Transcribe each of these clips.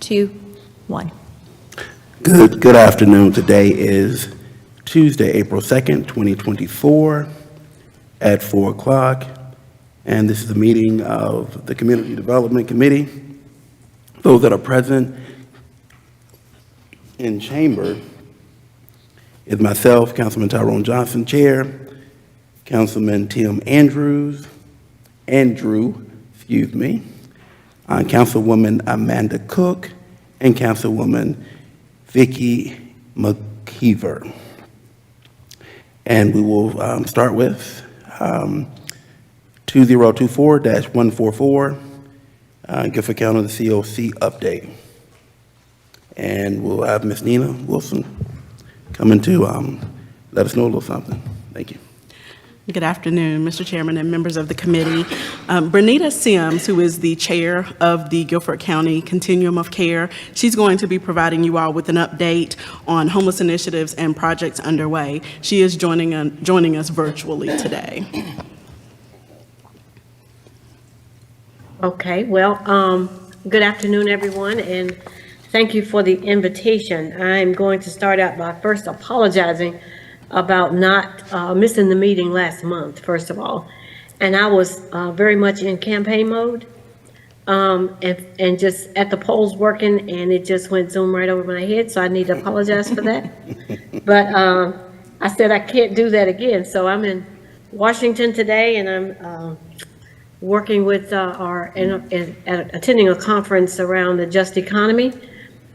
2, 1. Good afternoon. Today is Tuesday, April 2nd, 2024 at 4 o'clock. And this is a meeting of the Community Development Committee. Those that are present in chamber is myself, Councilman Tyrone Johnson, Chair, Councilman Tim Andrew, Councilwoman Amanda Cook, and Councilwoman Vicky McKeever. And we will start with 2024-144, Guilford County the COC update. And we'll have Ms. Nina Wilson coming to let us know a little something. Thank you. Good afternoon, Mr. Chairman and members of the committee. Bernita Sims, who is the chair of the Guilford County Continuum of Care, she's going to be providing you all with an update on homeless initiatives and projects underway. She is joining us virtually today. Okay, well, good afternoon, everyone, and thank you for the invitation. I'm going to start out by first apologizing about not missing the meeting last month, first of all. And I was very much in campaign mode and just at the polls working, and it just went zoom right over my head, so I need to apologize for that. But I said I can't do that again, so I'm in Washington today, and I'm working with attending a conference around the just economy.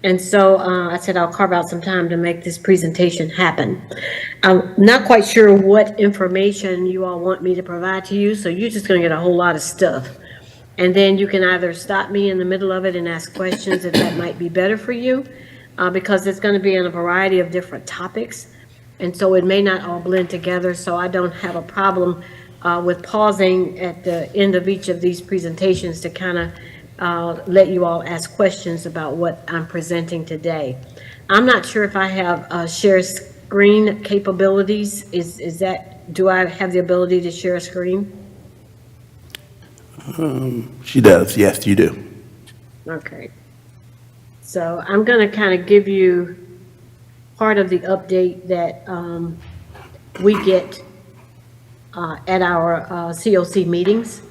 And so I said I'll carve out some time to make this presentation happen. I'm not quite sure what information you all want me to provide to you, so you're just going to get a whole lot of stuff. And then you can either stop me in the middle of it and ask questions if that might be better for you, because it's going to be on a variety of different topics. And so it may not all blend together, so I don't have a problem with pausing at the end of each of these presentations to kind of let you all ask questions about what I'm presenting today. I'm not sure if I have share screen capabilities. Do I have the ability to share a screen? She does. Yes, you do. Okay. So I'm going to kind of give you part of the update that we get at our COC meetings.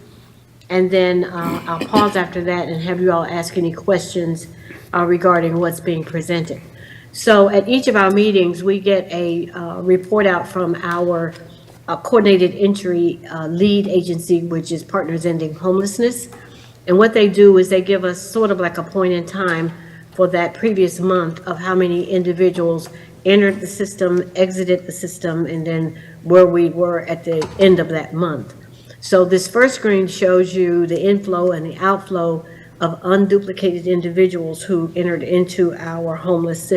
And then I'll pause after that and have you all ask any questions regarding what's being presented. So at each of our meetings, we get a report out from our coordinated entry lead agency, which is Partners Ending Homelessness. And what they do is they give us sort of like a point in time for that previous month of how many individuals entered the system, exited the system, and then where we were at the end of that month. So this first screen shows you the inflow and the outflow of unduplicated individuals who entered into our homeless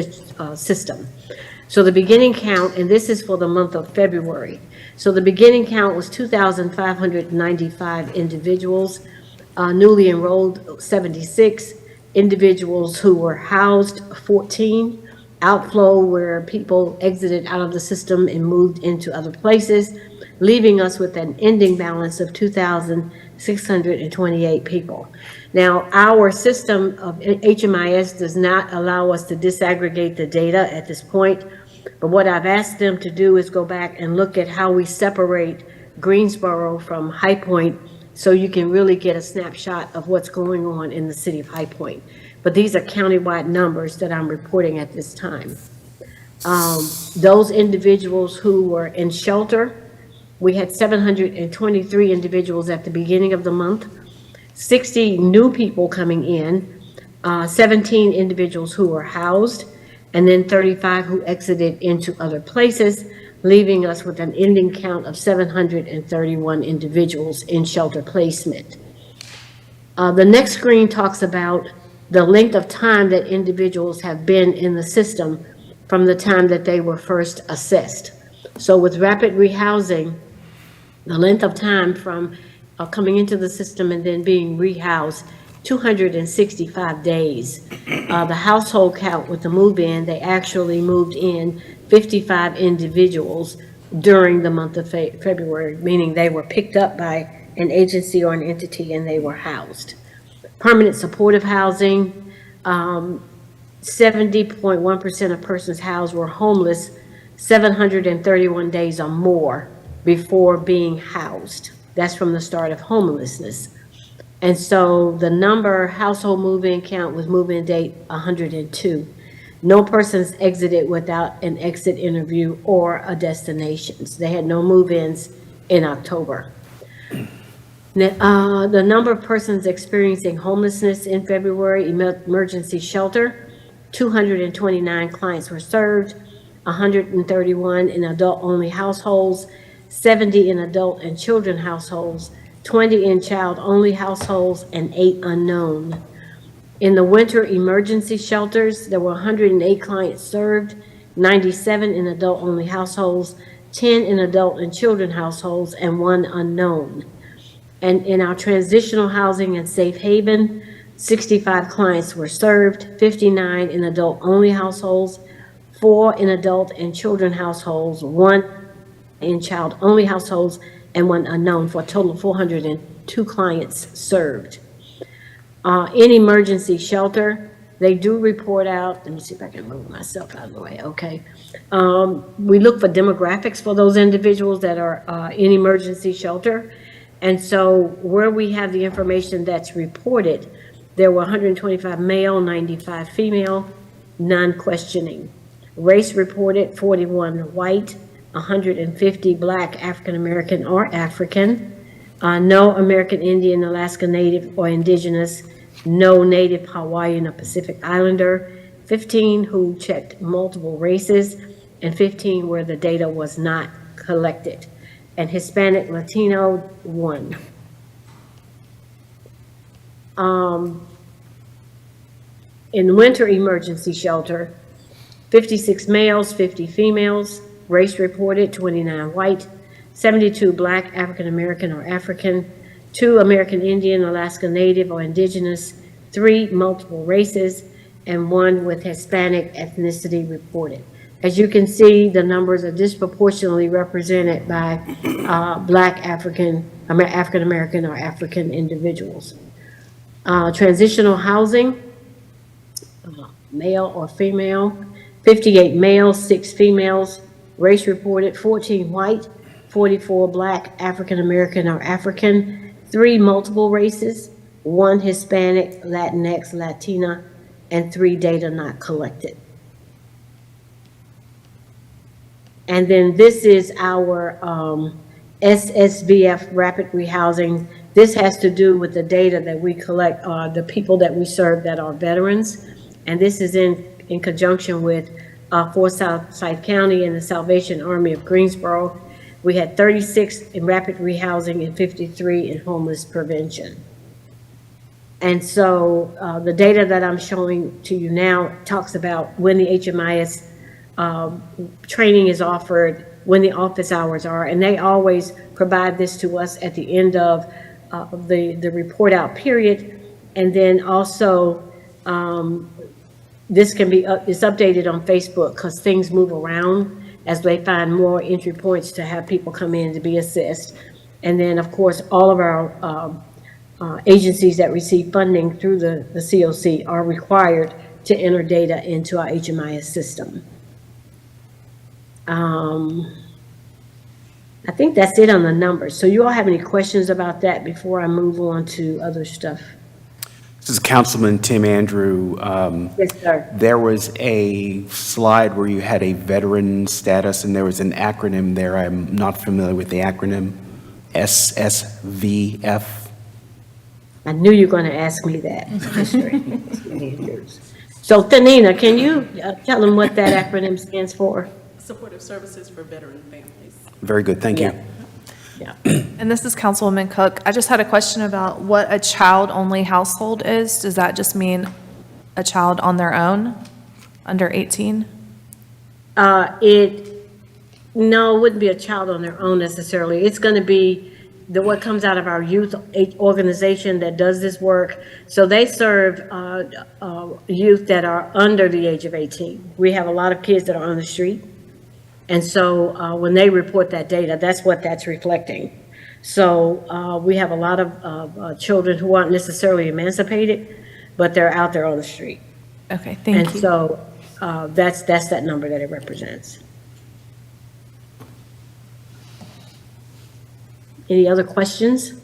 system. So the beginning count, and this is for the month of February. So the beginning count was 2,595 individuals, newly enrolled 76, individuals who were housed 14, outflow where people exited out of the system and moved into other places, leaving us with an ending balance of 2,628 people. Now, our system of HMIS does not allow us to disaggregate the data at this point, but what I've asked them to do is go back and look at how we separate Greensboro from High Point so you can really get a snapshot of what's going on in the city of High Point. But these are countywide numbers that I'm reporting at this time. Those individuals who were in shelter, we had 723 individuals at the beginning of the month, 60 new people coming in, 17 individuals who were housed, and then 35 who exited into other places, leaving us with an ending count of 731 individuals in shelter placement. The next screen talks about the length of time that individuals have been in the system from the time that they were first assessed. So with rapid rehousing, the length of time from coming into the system and then being rehoused, 265 days. The household count with the move-in, they actually moved in 55 individuals during the month of February, meaning they were picked up by an agency or an entity and they were housed. Permanent supportive housing, 70.1% of persons housed were homeless 731 days or more before being housed. That's from the start of homelessness. And so the household move-in count was move-in date 102. No persons exited without an exit interview or a destination. So they had no move-ins in October. The number of persons experiencing homelessness in February, emergency shelter, 229 clients were served, 131 in adult-only households, 70 in adult and children households, 20 in child-only households, and 8 unknown. In the winter emergency shelters, there were 108 clients served, 97 in adult-only households, 10 in adult and children households, and 1 unknown. And in our transitional housing and safe haven, 65 clients were served, 59 in adult-only households, 4 in adult and children households, 1 in child-only households, and 1 unknown, for a total of 402 clients served. In emergency shelter, they do report out, let me see if I can move myself out of the way, okay. We look for demographics for those individuals that are in emergency shelter. And so where we have the information that's reported, there were 125 male, 95 female, none questioning. Race reported 41 white, 150 Black, African American or African, no American Indian, Alaska Native or Indigenous, no Native Hawaiian or Pacific Islander, 15 who checked multiple races, and 15 where the data was not collected, and Hispanic, Latino, 1. In winter emergency shelter, 56 males, 50 females, race reported 29 white, 72 Black, African American or African, 2 American Indian, Alaska Native or Indigenous, 3 multiple races, and 1 with Hispanic ethnicity reported. As you can see, the numbers are disproportionately represented by Black, African American or African individuals. Transitional housing, male or female, 58 males, 6 females, race reported 14 white, 44 Black, African American or African, 3 multiple races, 1 Hispanic, Latinx, Latina, and 3 data not collected. And then this is our SSVF rapid rehousing. This has to do with the data that we collect, the people that we serve that are veterans. And this is in conjunction with Forsyth County and the Salvation Army of Greensboro. We had 36 in rapid rehousing and 53 in homeless prevention. And so the data that I'm showing to you now talks about when the HMIS training is offered, when the office hours are, and they always provide this to us at the end of the report out period. And then also this can be it's updated on Facebook because things move around as they find more entry points to have people come in to be assessed. And then of course all of our agencies that receive funding through the COC are required to enter data into our HMIS system. I think that's it on the numbers. So you all have any questions about that before I move on to other stuff? This is Councilman Tim Andrew. Yes, sir. There was a slide where you had a veteran status, and there was an acronym there. I'm not familiar with the acronym, SSVF. I knew you were going to ask me that. So Tanina, can you tell them what that acronym stands for? Supportive Services for Veteran Families. Very good, thank you. Yeah. And this is Councilwoman Cook. I just had a question about what a child-only household is. Does that just mean a child on their own, under 18? No, it wouldn't be a child on their own necessarily. It's going to be what comes out of our youth organization that does this work. So they serve youth that are under the age of 18. We have a lot of kids that are on the street. And so when they report that data, that's what that's reflecting. So we have a lot of children who aren't necessarily emancipated, but they're out there on the street. Okay, And thank you. so that's that number that it represents. Any other questions?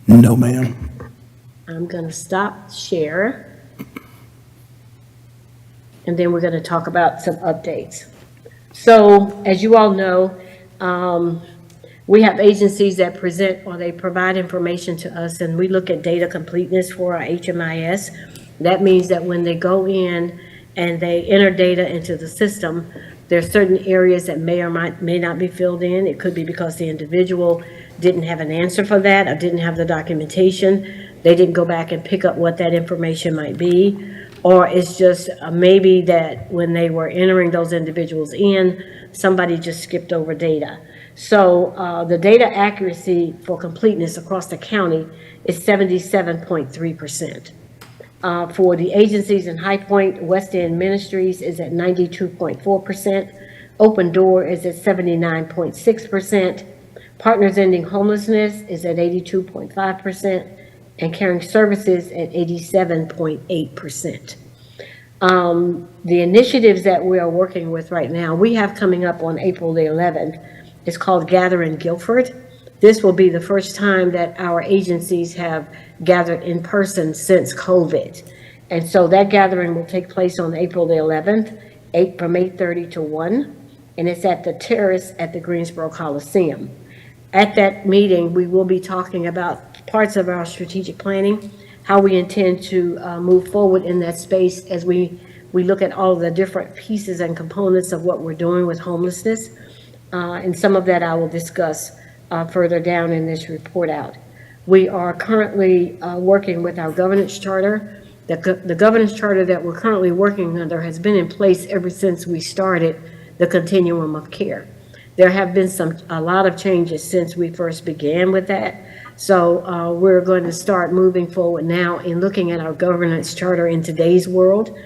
No, ma'am. I'm going to stop share. And then we're going to talk about some updates. So as you all know, we have agencies that present or they provide information to us, and we look at data completeness for our HMIS. That means that when they go in and they enter data into the system, there's certain areas that may or may not be filled in. It could be because the individual didn't have an answer for that or didn't have the documentation. They didn't go back and pick up what that information might be. Or it's just maybe that when they were entering those individuals in, somebody just skipped over data. So the data accuracy for completeness across the county is 77.3%. For the agencies in High Point, West End Ministries is at 92.4%. Open Door is at 79.6%. Partners Ending Homelessness is at 82.5%. And Caring Services at 87.8%. The initiatives that we are working with right now, we have coming up on April the 11th, it's called Gather in Guilford. This will be the first time that our agencies have gathered in person since COVID. And so that gathering will take place on April the 11th, from 8:30 to 1, and it's at the Terrace at the Greensboro Coliseum. At that meeting, we will be talking about parts of our strategic planning, how we intend to move forward in that space as we look at all the different pieces and components of what we're doing with homelessness. And some of that I will discuss further down in this report out. We are currently working with our governance charter. The governance charter that we're currently working under has been in place ever since we started the continuum of care. There have been a lot of changes since we first began with that. So we're going to start moving forward now in looking at our governance charter in today's world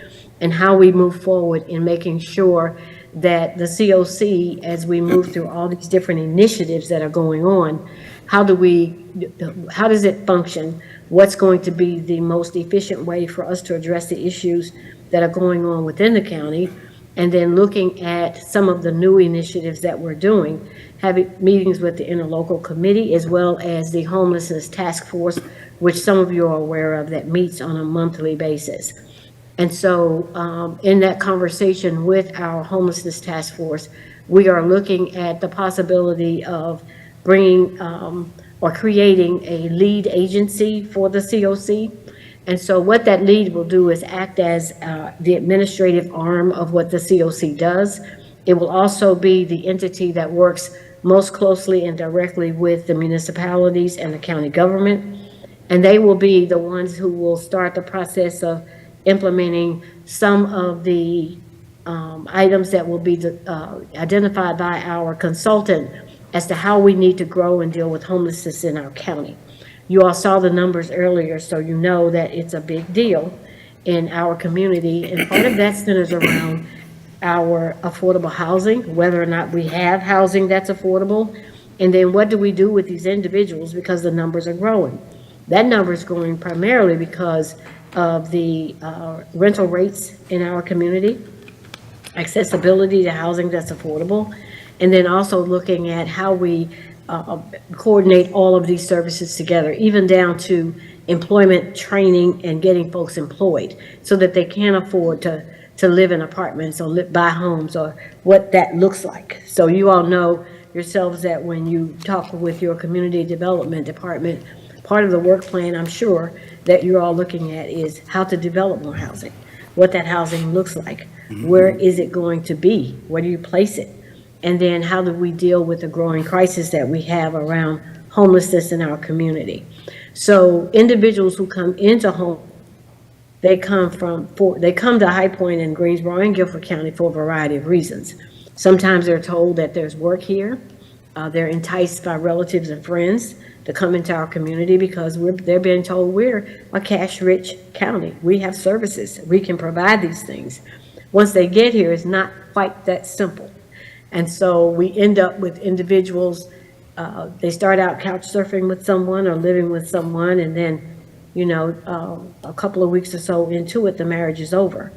and how we move forward in making sure that the COC, as we move through all these different initiatives that are going on, how does it function? What's going to be the most efficient way for us to address the issues that are going on within the county? And then looking at some of the new initiatives that we're doing, having meetings with the interlocal committee as well as the homelessness task force, which some of you are aware of, that meets on a monthly basis. And so in that conversation with our homelessness task force, we are looking at the possibility of bringing or creating a lead agency for the COC. And so what that lead will do is act as the administrative arm of what the COC does. It will also be the entity that works most closely and directly with the municipalities and the county government. And they will be the ones who will start the process of implementing some of the items that will be identified by our consultant as to how we need to grow and deal with homelessness in our county. You all saw the numbers earlier, so you know that it's a big deal in our community. And part of that centers around our affordable housing, whether or not we have housing that's affordable. And then what do we do with these individuals because the numbers are growing? That number is growing primarily because of the rental rates in our community, accessibility to housing that's affordable, and then also looking at how we coordinate all of these services together, even down to employment training and getting folks employed so that they can afford to live in apartments or buy homes or what that looks like. So you all know yourselves that when you talk with your community development department, part of the work plan, I'm sure, that you're all looking at is how to develop more housing, what that housing looks like, where is it going to be, where do you place it? And then how do we deal with the growing crisis that we have around homelessness in our community? So individuals who come into home, they come to High Point in Greensboro and Guilford County for a variety of reasons. Sometimes they're told that there's work here. They're enticed by relatives and friends to come into our community because they're being told we're a cash-rich county. We have services. We can provide these things. Once they get here, it's not quite that simple. And so we end up with individuals, they start out couch surfing with someone or living with someone, and then a couple of weeks or so into it, the marriage is over.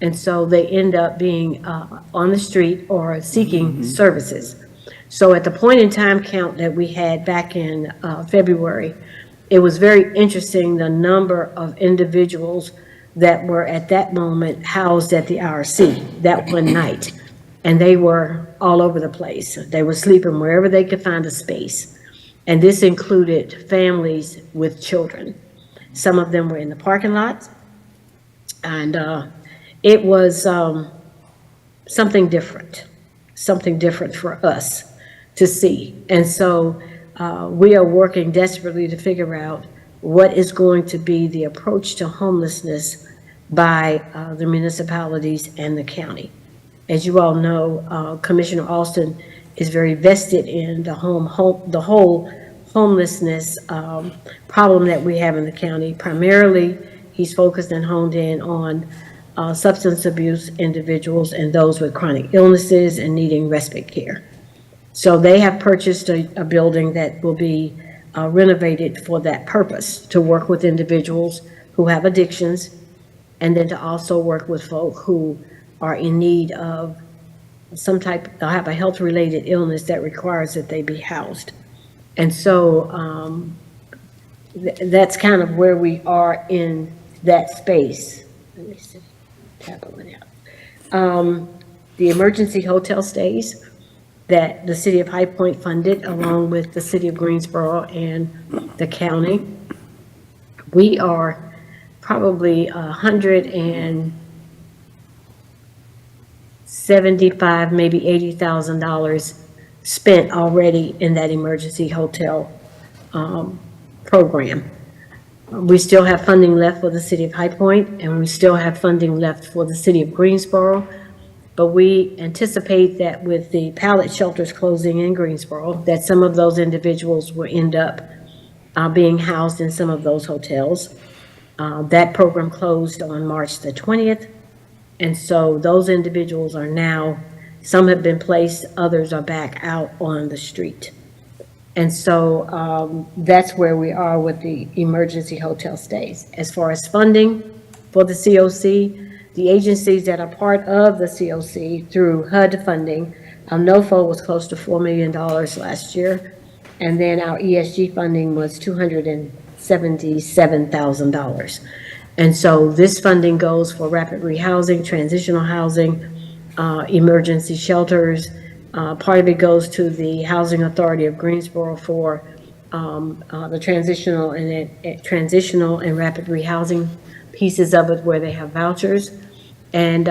And so they end up being on the street or seeking services. So at the point in time count that we had back in February, it was very interesting, the number of individuals that were at that moment housed at the IRC that one night. And they were all over the place. They were sleeping wherever they could find a space. And this included families with children. Some of them were in the parking lot. And it was something different for us to see. And so we are working desperately to figure out what is going to be the approach to homelessness by the municipalities and the county. As you all know, Commissioner Alston is very vested in the whole homelessness problem that we have in the county. Primarily, he's focused and honed in on substance abuse individuals and those with chronic illnesses and needing respite care. So they have purchased a building that will be renovated for that purpose, to work with individuals who have addictions, and then to also work with folk who are in need of some type, they'll have a health-related illness that requires that they be housed. And so that's kind of where we are in that space. Let me see, tap on it out. The emergency hotel stays that the city of High Point funded along with the city of Greensboro and the county. We are probably $175,000, maybe $80,000 spent already in that emergency hotel program. We still have funding left for the city of High Point, and we still have funding left for the city of Greensboro. But we anticipate that with the pallet shelters closing in Greensboro, that some of those individuals will end up being housed in some of those hotels. That program closed on March the 20th. And so those individuals are now, some have been placed, others are back out on the street. And so that's where we are with the emergency hotel stays. As far as funding for the COC, the agencies that are part of the COC through HUD funding, NOFO was close to $4 million last year. And then our ESG funding was $277,000. And so this funding goes for rapid rehousing, transitional housing, emergency shelters. Part of it goes to the Housing Authority of Greensboro for the transitional and rapid rehousing pieces of it where they have vouchers. And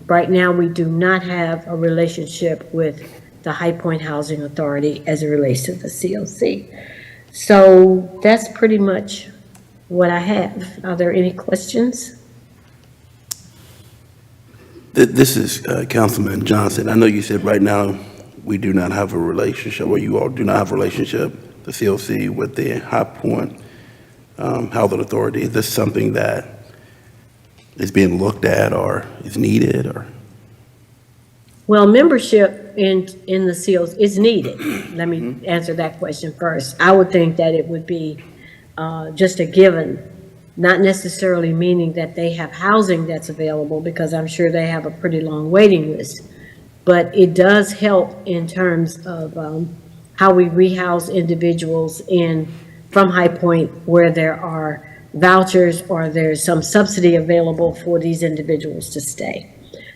right now we do not have a relationship with the High Point Housing Authority as it relates to the COC. So that's pretty much what I have. Are there any questions? This is Councilman Johnson. I know you said right now we do not have a relationship, or you all do not have a relationship, the COC, with the High Point Housing Authority. Is this something that is being looked at or is needed, or? Well, membership in the COC is needed. Let me answer that question first. I would think that it would be just a given, not necessarily meaning that they have housing that's available, because I'm sure they have a pretty long waiting list. But it does help in terms of how we rehouse individuals from High Point where there are vouchers or there's some subsidy available for these individuals to stay.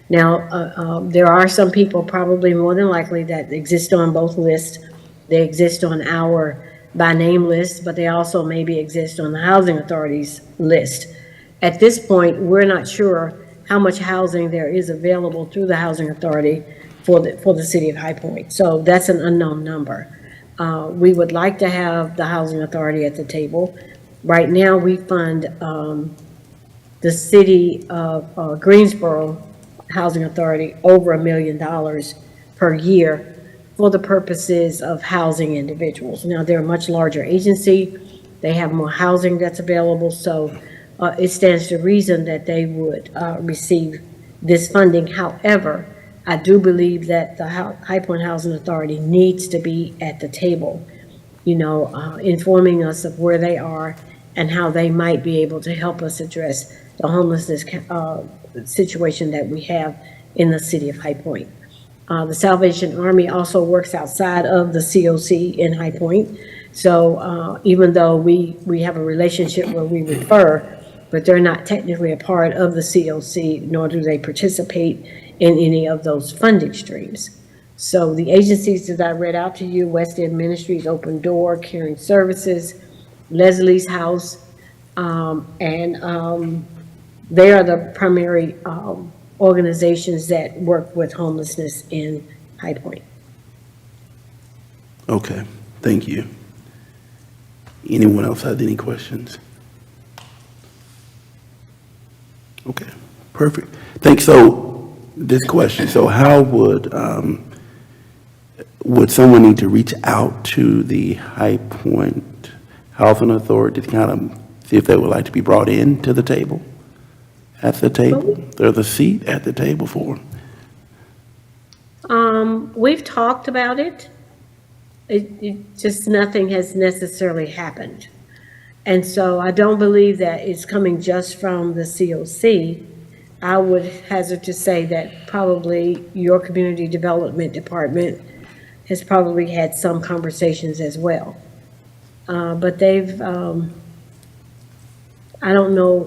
Now, there are some people, probably more than likely, that exist on both lists. They exist on our by name list, but they also maybe exist on the Housing Authority's list. At this point, we're not sure how much housing there is available through the Housing Authority for the city of High Point. So that's an unknown number. We would like to have the Housing Authority at the table. Right now, we fund the city of Greensboro Housing Authority over $1 million per year for the purposes of housing individuals. Now, they're a much larger agency. They have more housing that's available, so it stands to reason that they would receive this funding. However, I do believe that the High Point Housing Authority needs to be at the table, informing us of where they are and how they might be able to help us address the homelessness situation that we have in the city of High Point. The Salvation Army also works outside of the COC in High Point. So even though we have a relationship where we refer, but they're not technically a part of the COC, nor do they participate in any of those funding streams. So the agencies that I read out to you, West End Ministries, Open Door, Caring Services, Leslie's House, and they are the primary organizations that work with homelessness in High Point. Okay, thank you. Anyone else have any questions? Okay, perfect. Thanks. So this question, so how would someone need to reach out to the High Point Housing Authority to kind of see if they would like to be brought in to the table? At the table? There's a seat at the table for them. We've talked about it. It just, nothing has necessarily happened. And so I don't believe that it's coming just from the COC. I would hazard to say that probably your community development department has probably had some conversations as well. But they've, I don't know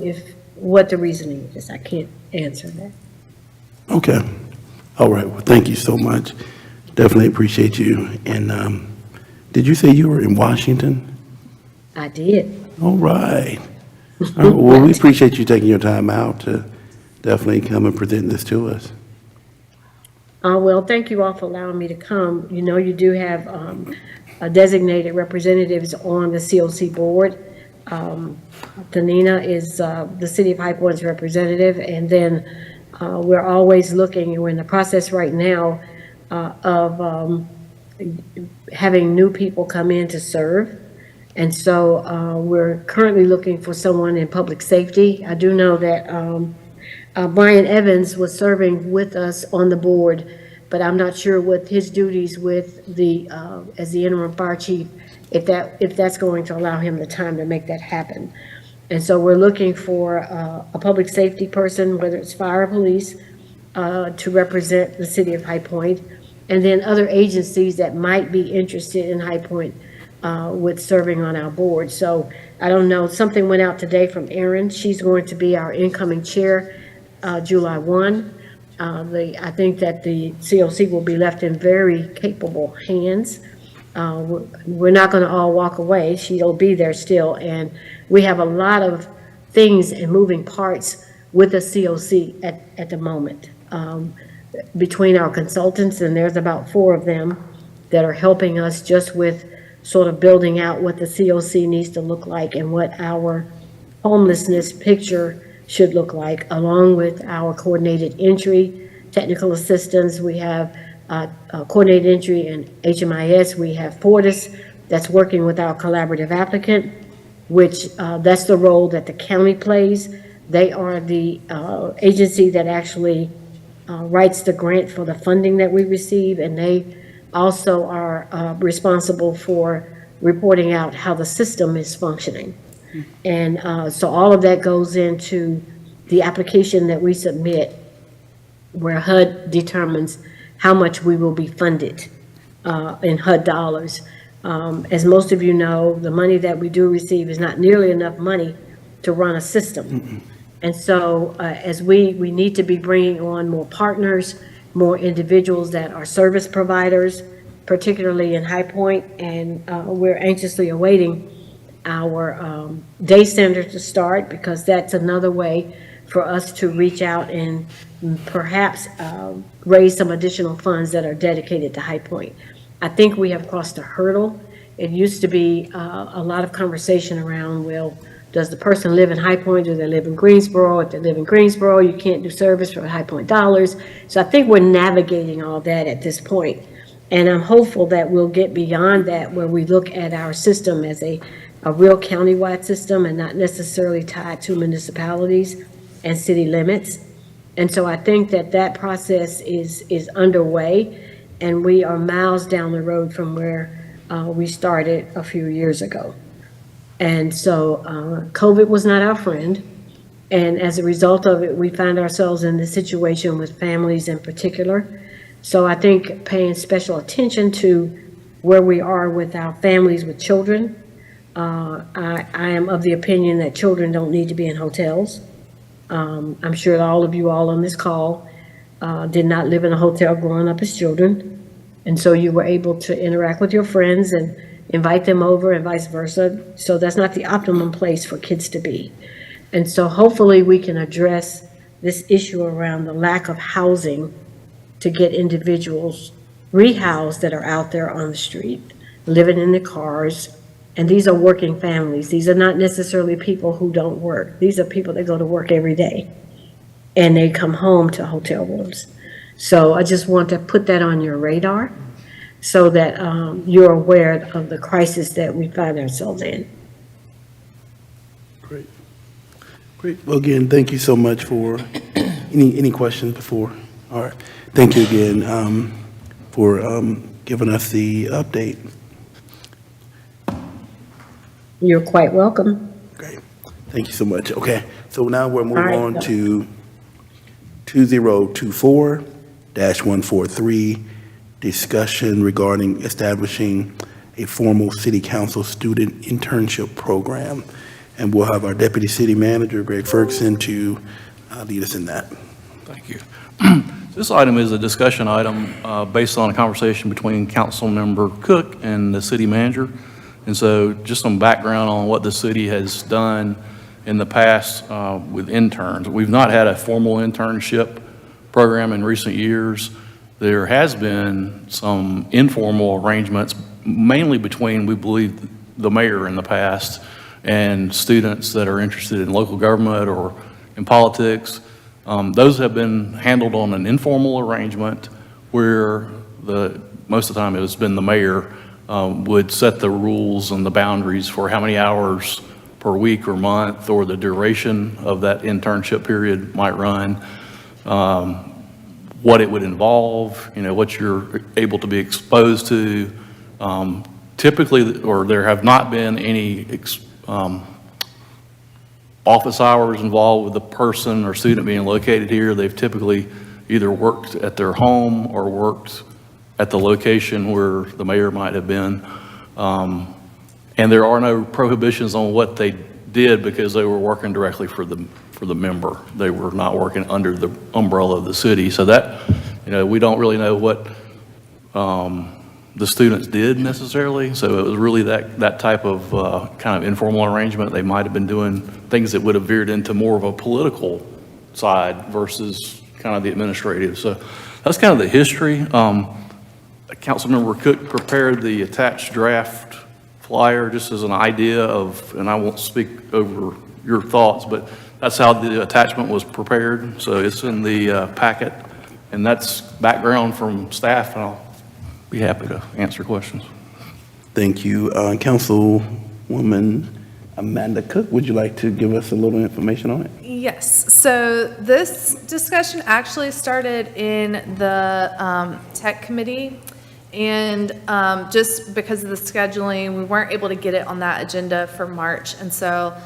what the reasoning is. I can't answer that. Okay. All right. Well, thank you so much. Definitely appreciate you. And did you say you were in Washington? I did. All right. All right. Well, we appreciate you taking your time out to definitely come and present this to us. Well, thank you all for allowing me to come. You know, you do have designated representatives on the COC board. Tanina is the City of High Point's representative, and then we're always looking, and we're in the process right now of having new people come in to serve. And so we're currently looking for someone in public safety. I do know that Brian Evans was serving with us on the board, but I'm not sure what his duties with the as the interim fire chief, if that's going to allow him the time to make that happen. And so we're looking for a public safety person, whether it's fire or police, to represent the city of High Point, and then other agencies that might be interested in High Point with serving on our board. So I don't know, something went out today from Erin. She's going to be our incoming chair July 1. I think that the COC will be left in very capable hands. We're not going to all walk away. She'll be there still. And we have a lot of things and moving parts with the COC at the moment. Between our consultants, and there's about 4 of them that are helping us just with sort of building out what the COC needs to look like and what our homelessness picture should look like, along with our coordinated entry, technical assistance. We have coordinated entry and HMIS. We have Fortis that's working with our collaborative applicant, which that's the role that the county plays. They are the agency that actually writes the grant for the funding that we receive, and they also are responsible for reporting out how the system is functioning. And so all of that goes into the application that we submit, where HUD determines how much we will be funded in HUD dollars. As most of you know, the money that we do receive is not nearly enough money to run a system. And so as we need to be bringing on more partners, more individuals that are service providers, particularly in High Point, and we're anxiously awaiting our day center to start, because that's another way for us to reach out and perhaps raise some additional funds that are dedicated to High Point. I think we have crossed a hurdle. It used to be a lot of conversation around, well, does the person live in High Point? Do they live in Greensboro? If they live in Greensboro, you can't do service for High Point dollars. So I think we're navigating all that at this point. And I'm hopeful that we'll get beyond that, where we look at our system as a real countywide system and not necessarily tied to municipalities and city limits. And so I think that that process is underway, and we are miles down the road from where we started a few years ago. And so COVID was not our friend. And as a result of it, we find ourselves in this situation with families in particular. So I think paying special attention to where we are with our families with children. I am of the opinion that children don't need to be in hotels. I'm sure that all of you all on this call did not live in a hotel growing up as children. And so you were able to interact with your friends and invite them over and vice versa. So that's not the optimum place for kids to be. And so hopefully we can address this issue around the lack of housing to get individuals rehoused that are out there on the street, living in the cars. And these are working families. These are not necessarily people who don't work. These are people that go to work every day and they come home to hotel rooms. So I just want to put that on your radar so that you're aware of the crisis that we find ourselves in. Great. Great. Well, again, thank you so much for, any questions before? All right. Thank you again for giving us the update. You're quite welcome. Great. Thank you so much. Okay. So now we're moving All right. on to 2024-143, discussion regarding establishing a formal city council student internship program. And we'll have our deputy city manager, Greg Ferguson, to lead us in that. Thank you. This item is a discussion item based on a conversation between Councilmember Cook and the city manager. And so just some background on what the city has done in the past with interns. We've not had a formal internship program in recent years. There has been some informal arrangements, mainly between, we believe, the mayor in the past and students that are interested in local government or in politics. Those have been handled on an informal arrangement where most of the time it has been the mayor would set the rules and the boundaries for how many hours per week or month or the duration of that internship period might run, what it would involve, what you're able to be exposed to. Typically, or there have not been any office hours involved with the person or student being located here. They've typically either worked at their home or worked at the location where the mayor might have been. And there are no prohibitions on what they did because they were working directly for the member. They were not working under the umbrella of the city. So that, we don't really know what the students did necessarily. So it was really that type of kind of informal arrangement. They might have been doing things that would have veered into more of a political side versus kind of the administrative. So that's kind of the history. Councilmember Cook prepared the attached draft flyer just as an idea of, and I won't speak over your thoughts, but that's how the attachment was prepared. So it's in the packet, and that's background from staff, and I'll be happy to answer questions. Thank you. Councilwoman Amanda Cook, would you like to give us a little information on it? Yes, so this discussion actually started in the tech committee, and just because of the scheduling, we weren't able to get it on that agenda for March, and so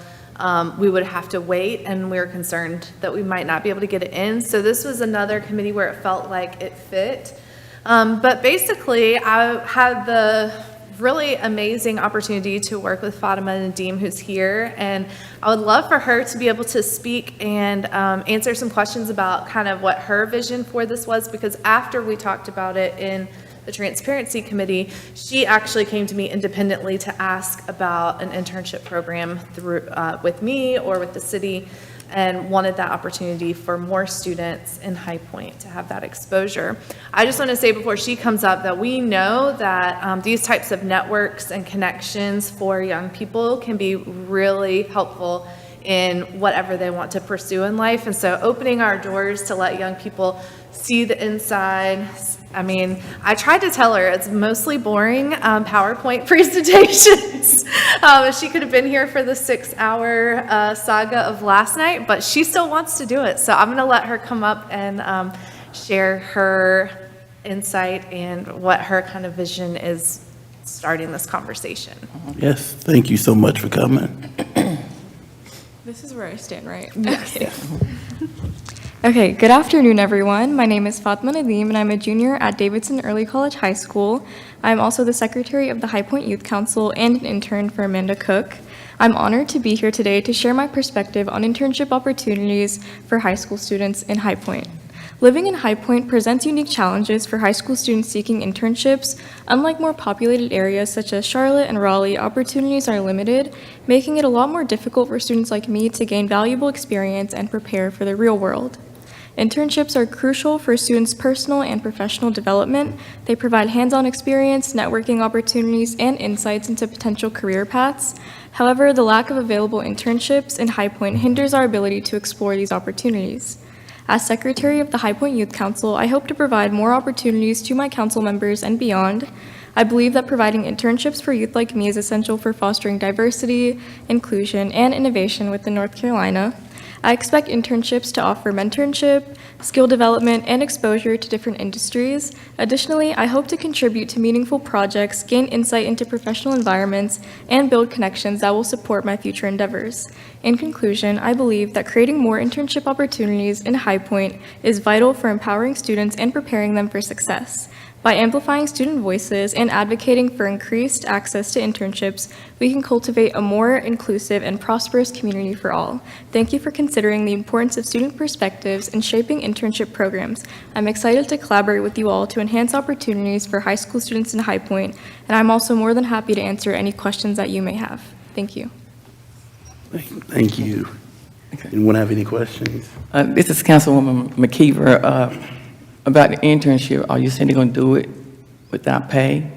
we would have to wait, and we were concerned that we might not be able to get it in. So this was another committee where it felt like it fit. But basically, I had the really amazing opportunity to work with Fatima Nadeem, who's here, and I would love for her to be able to speak and answer some questions about kind of what her vision for this was, because after we talked about it in the Transparency Committee, she actually came to me independently to ask about an internship program through with me or with the city, and wanted that opportunity for more students in High Point to have that exposure. I just want to say before she comes up that we know that these types of networks and connections for young people can be really helpful in whatever they want to pursue in life. And so opening our doors to let young people see the inside. I mean, I tried to tell her it's mostly boring PowerPoint presentations. She could have been here for the 6-hour saga of last night, but she still wants to do it. So I'm going to let her come up and share her insight and what her kind of vision is starting this conversation. Yes, thank you so much for coming. This is where I stand, right? Yes. Okay, good afternoon, everyone. My name is Fatma Nadeem, and I'm a junior at Davidson Early College High School. I'm also the secretary of the High Point Youth Council and an intern for Amanda Cook. I'm honored to be here today to share my perspective on internship opportunities for high school students in High Point. Living in High Point presents unique challenges for high school students seeking internships. Unlike more populated areas such as Charlotte and Raleigh, opportunities are limited, making it a lot more difficult for students like me to gain valuable experience and prepare for the real world. Internships are crucial for students' personal and professional development. They provide hands-on experience, networking opportunities, and insights into potential career paths. However, the lack of available internships in High Point hinders our ability to explore these opportunities. As secretary of the High Point Youth Council, I hope to provide more opportunities to my council members and beyond. I believe that providing internships for youth like me is essential for fostering diversity, inclusion, and innovation within North Carolina. I expect internships to offer mentorship, skill development, and exposure to different industries. Additionally, I hope to contribute to meaningful projects, gain insight into professional environments, and build connections that will support my future endeavors. In conclusion, I believe that creating more internship opportunities in High Point is vital for empowering students and preparing them for success. By amplifying student voices and advocating for increased access to internships, we can cultivate a more inclusive and prosperous community for all. Thank you for considering the importance of student perspectives in shaping internship programs. I'm excited to collaborate with you all to enhance opportunities for high school students in High Point, and I'm also more than happy to answer any questions that you may have. Thank you. Thank you. Anyone have any questions? This is Councilwoman McKeever. About the internship, are you saying they're going to do it without pay?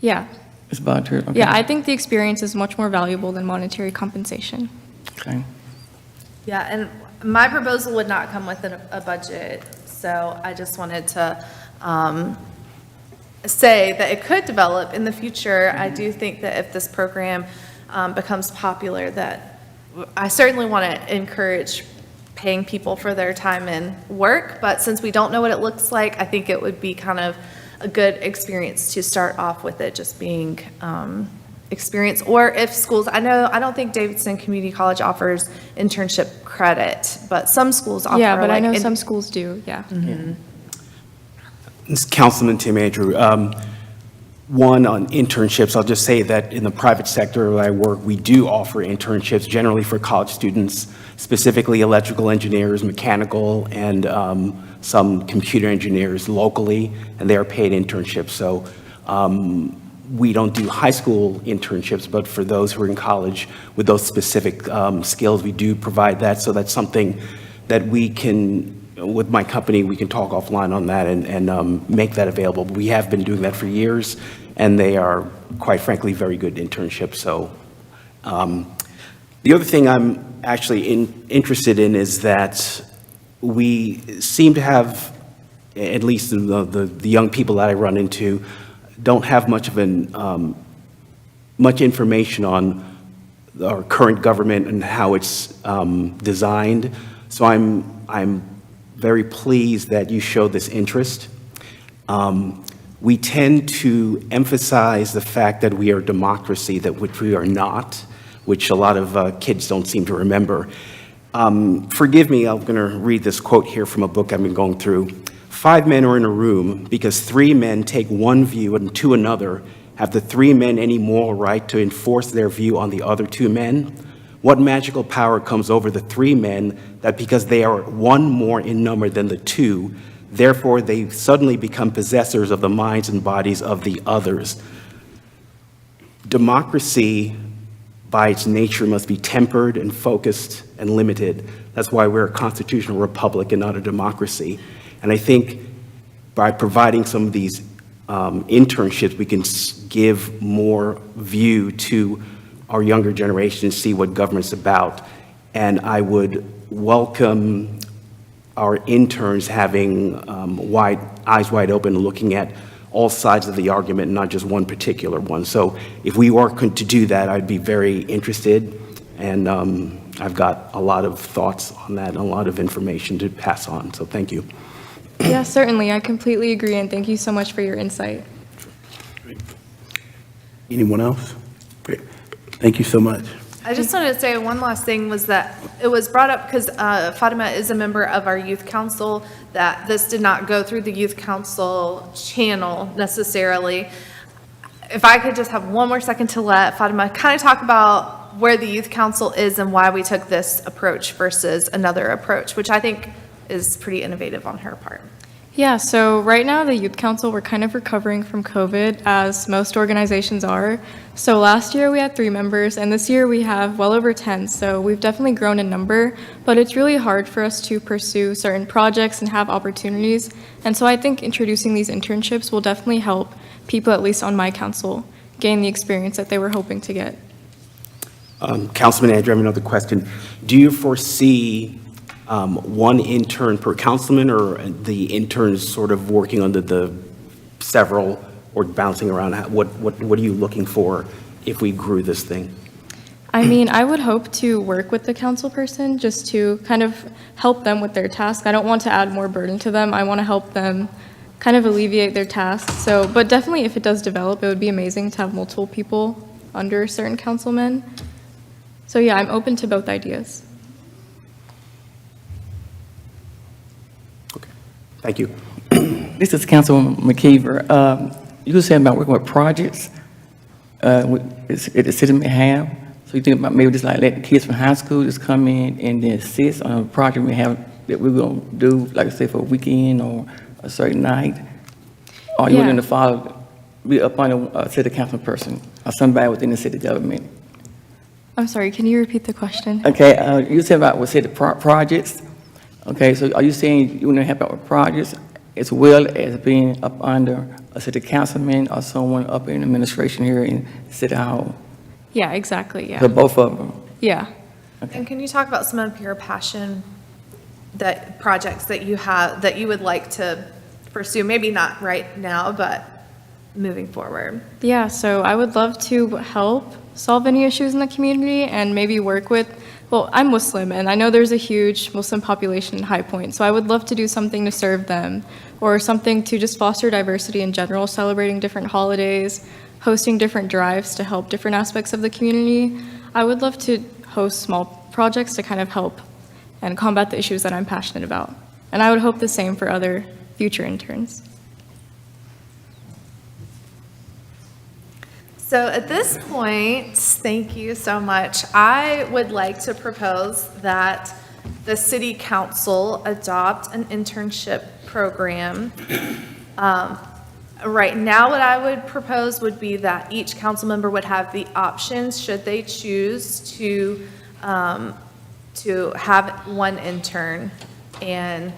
Yeah. It's voluntary? Okay. Yeah, I think the experience is much more valuable than monetary compensation. Okay. Yeah, and my proposal would not come with a budget, so I just wanted to say that it could develop in the future. I do think that if this program becomes popular, that I certainly want to encourage paying people for their time and work, but since we don't know what it looks like, I think it would be kind of a good experience to start off with it just being experience. Or if schools, I don't think Davidson Community College offers internship credit, but some schools offer. Yeah, but I like, know some schools do, yeah. This is Councilman Tim Andrew. One, on internships, I'll just say that in the private sector where I work, we do offer internships generally for college students, specifically electrical engineers, mechanical, and some computer engineers locally, and they are paid internships. So we don't do high school internships, but for those who are in college with those specific skills, we do provide that. So that's something that we can, with my company, we can talk offline on that and make that available. We have been doing that for years, and they are, quite frankly, very good internships. So the other thing I'm actually interested in is that we seem to have, at least the young people that I run into, don't have much of much information on our current government and how it's designed. So I'm very pleased that you showed this interest. We tend to emphasize the fact that we are a democracy, which we are not, which a lot of kids don't seem to remember. Forgive me, I'm going to read this quote here from a book I've been going through. 5 men are in a room because 3 men take one view and to another. Have the 3 men any moral right to enforce their view on the other 2 men? What magical power comes over the 3 men that because they are 1 more in number than the 2, therefore they suddenly become possessors of the minds and bodies of the others? Democracy, by its nature, must be tempered and focused and limited. That's why we're a constitutional republic and not a democracy. And I think by providing some of these internships, we can give more view to our younger generation and see what government's about. And I would welcome our interns having eyes wide open, looking at all sides of the argument, and not just one particular one. So if we were going to do that, I'd be very interested, and I've got a lot of thoughts on that and a lot of information to pass on, so thank you. Yeah, certainly. I completely agree, and thank you so much for your insight. Anyone else? Great. Thank you so much. I just wanted to say one last thing was that it was brought up because Fatima is a member of our youth council, that this did not go through the youth council channel necessarily. If I could just have one more second to let Fatima kind of talk about where the youth council is and why we took this approach versus another approach, which I think is pretty innovative on her part. Yeah, so right now, the Youth Council, we're kind of recovering from COVID, as most organizations are. So last year, we had 3 members, and this year, we have well over 10. So we've definitely grown in number, but it's really hard for us to pursue certain projects and have opportunities. And so I think introducing these internships will definitely help people, at least on my council, gain the experience that they were hoping to get. Councilman Andrew, I have another question. Do you foresee one intern per councilman, or the interns sort of working under the several or bouncing around? What are you looking for if we grew this thing? I mean, I would hope to work with the council person just to kind of help them with their task. I don't want to add more burden to them. I want to help them kind of alleviate their tasks. So, but definitely if it does develop, it would be amazing to have multiple people under certain councilmen. So yeah, I'm open to both ideas. Thank you. This is Councilwoman McKeever. You were saying about working with projects at the city may have. So you think about maybe just like let the kids from high school just come in and then assist on a project we have that we're going to do, like say for a weekend or a certain night? Or you Yeah. willing to follow, be up on a city council person or somebody within the city government? I'm sorry, can you repeat the question? Okay, you said about, say, the projects. Okay, so are you saying you want to help out with projects as well as being up under a city councilman or someone up in administration here in City Hall? Yeah, exactly, yeah. So both of them? Yeah. And can you talk about some of your passion projects that you have, that you would like to pursue? Maybe not right now, but moving forward. Yeah, so I would love to help solve any issues in the community and maybe work with, well, I'm Muslim, and I know there's a huge Muslim population in High Point, so I would love to do something to serve them, or something to just foster diversity in general, celebrating different holidays, hosting different drives to help different aspects of the community. I would love to host small projects to kind of help and combat the issues that I'm passionate about. And I would hope the same for other future interns. So at this point, thank you so much. I would like to propose that the city council adopt an internship program. Right now, what I would propose would be that each council member would have the options, should they choose to have one intern and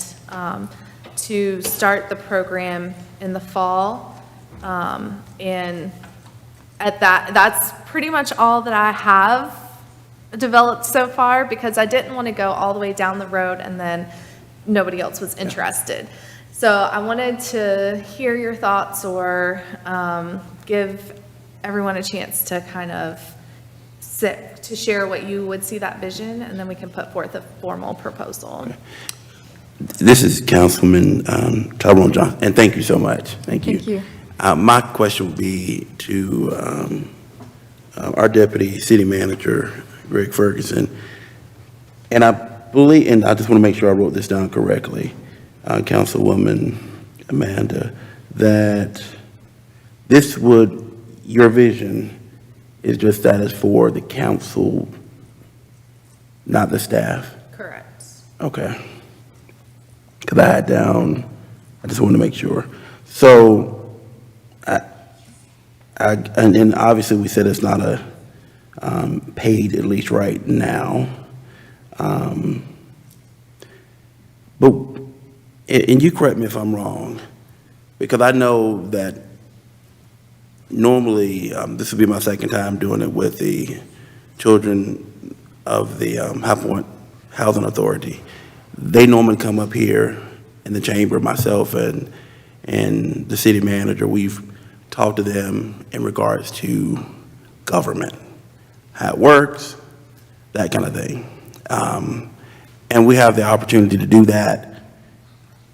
to start the program in the fall. And at that's pretty much all that I have developed so far, because I didn't want to go all the way down the road and then nobody else was interested. So I wanted to hear your thoughts, or give everyone a chance to kind of to share what you would see that vision, and then we can put forth a formal proposal. This is Councilman Tyrone Johnson, and thank you so much. Thank you. Thank you. My question would be to our Deputy City Manager, Greg Ferguson. And I believe, and I just want to make sure I wrote this down correctly, Councilwoman Amanda, that this would, your vision is just that is for the council, not the staff? Correct. Okay. Because I had down, I just wanted to make sure. So, and obviously we said it's not a paid, at least right now. But, and you correct me if I'm wrong, because I know that normally, this will be my second time doing it with the children of the High Point Housing Authority. They normally come up here in the chamber, myself and the city manager. We've talked to them in regards to government, how it works, that kind of thing. And we have the opportunity to do that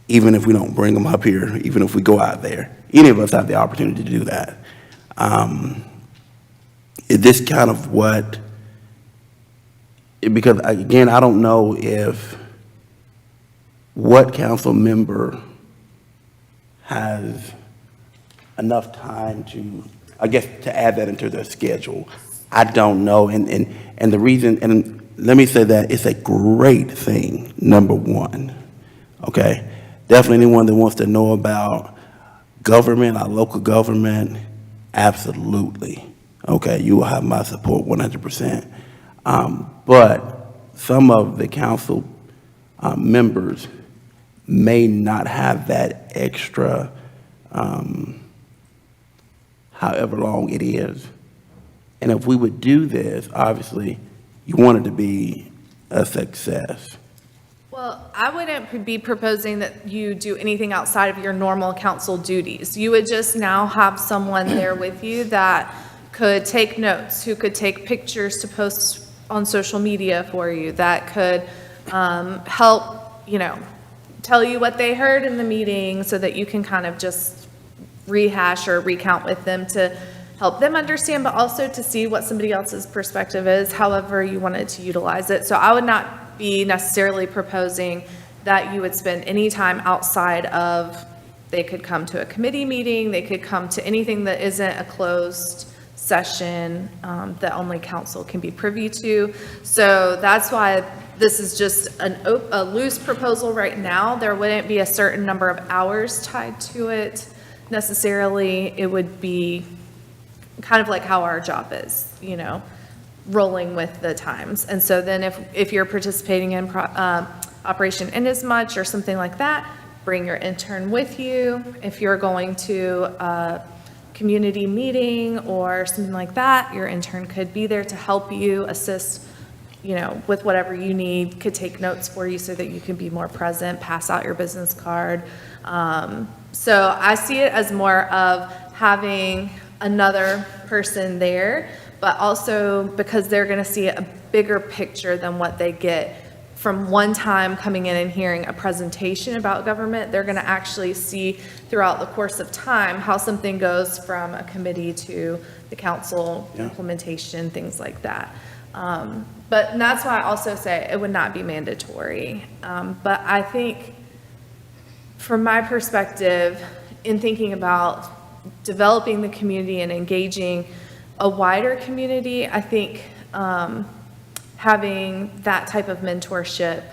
even if we don't bring them up here, even if we go out there. Any of us have the opportunity to do that. is this kind of what, because again, I don't know what council member has enough time to, I guess, to add that into their schedule. I don't know, and the reason, and let me say that it's a great thing, number one, okay? Definitely anyone that wants to know about government, our local government, absolutely, okay? You will have my support 100%. But some of the council members may not have that extra, however long it is. And if we would do this, obviously, you want it to be a success. Well, I wouldn't be proposing that you do anything outside of your normal council duties. You would just now have someone there with you that could take notes, who could take pictures to post on social media for you, that could help, tell you what they heard in the meeting so that you can kind of just rehash or recount with them to help them understand, but also to see what somebody else's perspective is, however you wanted to utilize it. So I would not be necessarily proposing that you would spend any time outside of, they could come to a committee meeting, they could come to anything that isn't a closed session that only council can be privy to. So that's why this is just a loose proposal right now. There wouldn't be a certain number of hours tied to it necessarily. It would be kind of like how our job is, rolling with the times. And so then if you're participating in Operation Inasmuch or something like that, bring your intern with you. If you're going to a community meeting or something like that, your intern could be there to help you, assist, with whatever you need, could take notes for you so that you can be more present, pass out your business card. So I see it as more of having another person there, but also because they're going to see a bigger picture than what they get from one time coming in and hearing a presentation about government. They're going to actually see throughout the course of time how something goes from a committee to the council implementation, things like that. But that's why I also say it would not be mandatory. But I think from my perspective, in thinking about developing the community and engaging a wider community, I think having that type of mentorship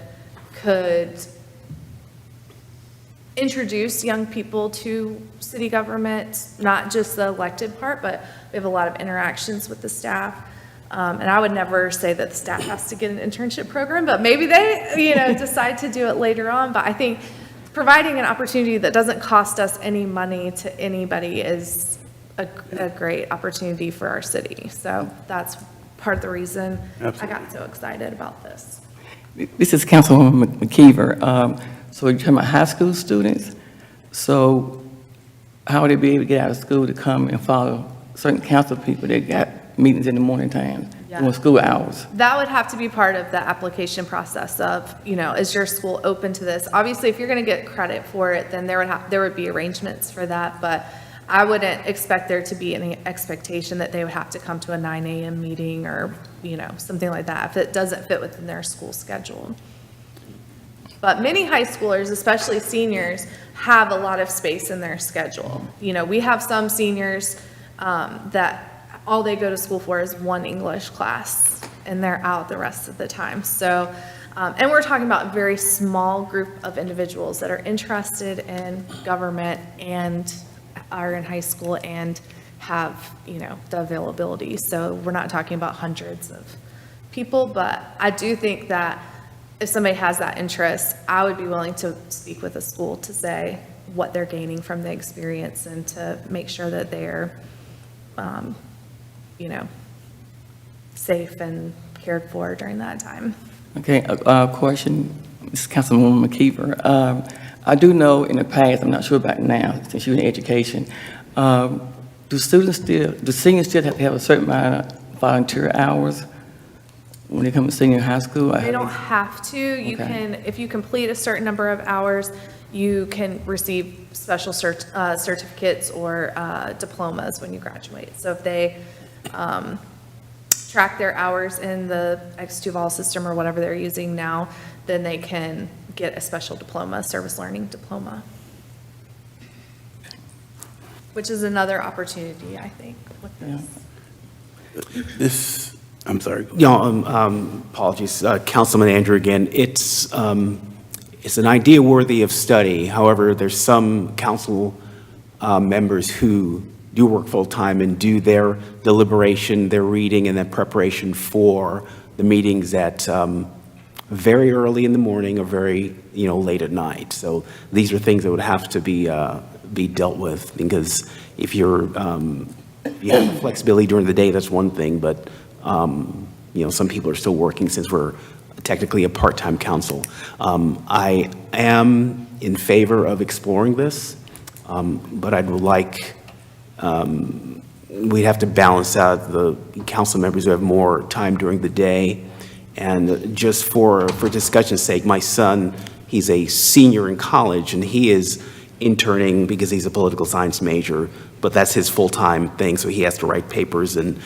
could introduce young people to city government, not just the elected part, but we have a lot of interactions with the staff. And I would never say that the staff has to get an internship program, but maybe they, decide to do it later on. But I think providing an opportunity that doesn't cost us any money to anybody is a great opportunity for our city. So that's part of the reason I got so excited about this. This is Councilwoman McKeever. So you're talking about high school students. So how would they be able to get out of school to come and follow certain council people that got meetings in the morning time during school hours? That would have to be part of the application process of, is your school open to this? Obviously, if you're going to get credit for it, then there would be arrangements for that. But I wouldn't expect there to be any expectation that they would have to come to a 9 a.m. meeting or, something like that if it doesn't fit within their school schedule. But many high schoolers, especially seniors, have a lot of space in their schedule. We have some seniors that all they go to school for is one English class, and they're out the rest of the time. So, and we're talking about a very small group of individuals that are interested in government and are in high school and have, the availability. So we're not talking about hundreds of people, but I do think that if somebody has that interest, I would be willing to speak with a school to say what they're gaining from the experience and to make sure that they're, safe and cared for during that time. Okay, question, this is Councilwoman McKeever. I do know in the past, I'm not sure about now, since you're in education, do seniors still have to have a certain amount of volunteer hours when they come to senior high school? They don't have to. You Okay. can, if you complete a certain number of hours, you can receive special certificates or diplomas when you graduate. So if they, track their hours in the X2Vol system or whatever they're using now, then they can get a special diploma, service learning diploma. Which is another opportunity, I think, with this. I'm sorry. Apologies, Councilman Andrew again. It's an idea worthy of study. However, there's some council members who do work full-time and do their deliberation, their reading, and their preparation for the meetings at very early in the morning or very, late at night. So these are things that would have to be dealt with, because if you have flexibility during the day, that's one thing, but some people are still working since we're technically a part-time council. I am in favor of exploring this, but I'd like, we'd have to balance out the council members who have more time during the day. And just for discussion's sake, my son, he's a senior in college, and he is interning because he's a political science major, but that's his full-time thing, so he has to write papers and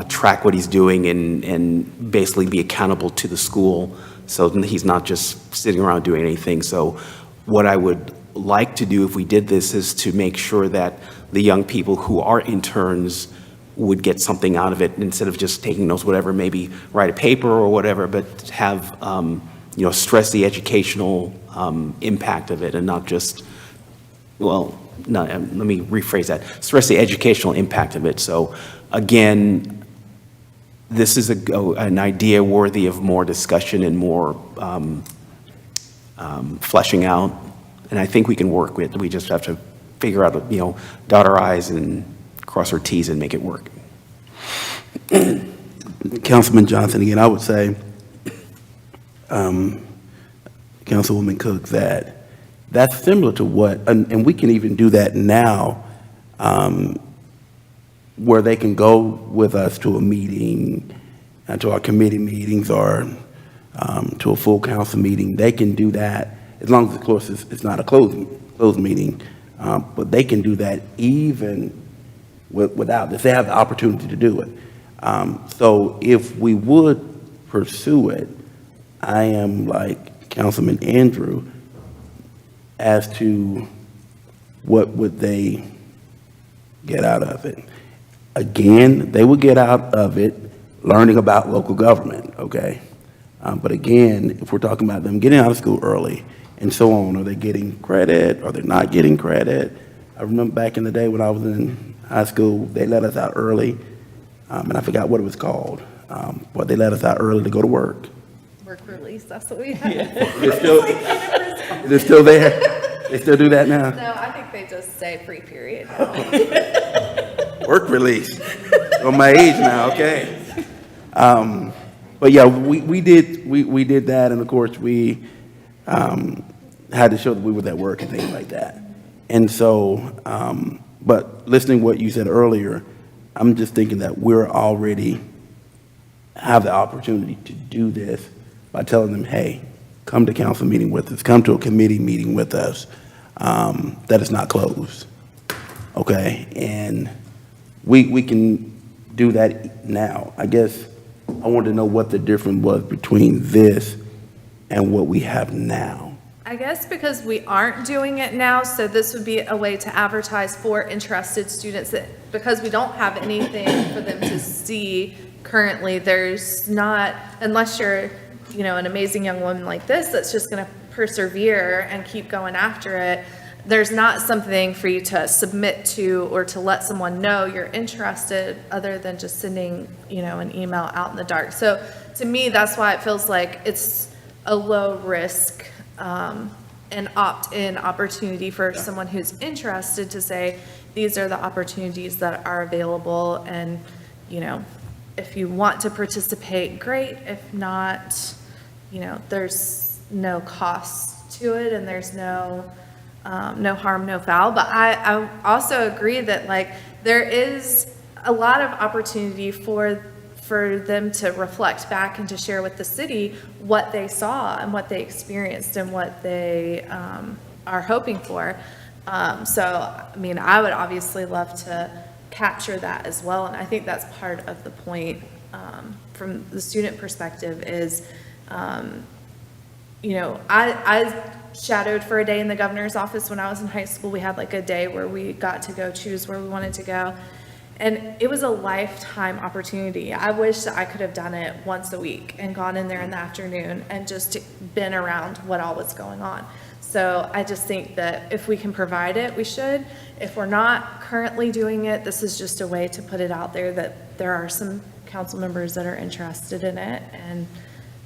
track what he's doing and basically be accountable to the school, so he's not just sitting around doing anything. So what I would like to do if we did this is to make sure that the young people who are interns would get something out of it, instead of just taking notes, whatever, maybe write a paper or whatever, but have, stress the educational impact of it, and not just, let me rephrase that, stress the educational impact of it. So again, this is an idea worthy of more discussion and more fleshing out, and I think we can work with it. We just have to figure out, dot our I's and cross our T's and make it work. Councilman Johnson, again, I would say, Councilwoman Cook, that's similar to what, and we can even do that now, where they can go with us to a meeting, to our committee meetings, or to a full council meeting. They can do that, as long as, of course, it's not a closed meeting, but they can do that even without this. They have the opportunity to do it. So if we would pursue it, I am like Councilman Andrew as to what would they get out of it. Again, they would get out of it learning about local government, okay? But again, if we're talking about them getting out of school early and so on, are they getting credit? Are they not getting credit? I remember back in the day when I was in high school, they let us out early, and I forgot what it was called, but they let us out early to go to work. Work release, that's what we have. Is it still there? They still do that now? No, I think they just say free period. Work release. On my age now, okay. But yeah, we did that, and of course we had to show that we were at work and things like that. And so, but listening to what you said earlier, I'm just thinking that we're already have the opportunity to do this by telling them, hey, come to council meeting with us, come to a committee meeting with us, that is not closed, okay? And we can do that now. I guess I wanted to know what the difference was between this and what we have now. I guess because we aren't doing it now, so this would be a way to advertise for interested students, that because we don't have anything for them to see currently, there's not, unless you're, an amazing young woman like this that's just going to persevere and keep going after it, there's not something for you to submit to or to let someone know you're interested, other than just sending, an email out in the dark. So to me, that's why it feels like it's a low risk an opt-in opportunity for someone who's interested to say, these are the opportunities that are available, and, if you want to participate, great. If not, there's no cost to it, and there's no harm, no foul. But I also agree that, there is a lot of opportunity for them to reflect back and to share with the city what they saw and what they experienced and what they are hoping for. So, I would obviously love to capture that as well, and I think that's part of the point from the student perspective is, you know, I shadowed for a day in the governor's office when I was in high school. We had like a day where we got to go choose where we wanted to go. And it was a lifetime opportunity. I wish that I could have done it once a week and gone in there in the afternoon and just been around what all was going on. So I just think that if we can provide it, we should. If we're not currently doing it, this is just a way to put it out there that there are some council members that are interested in it,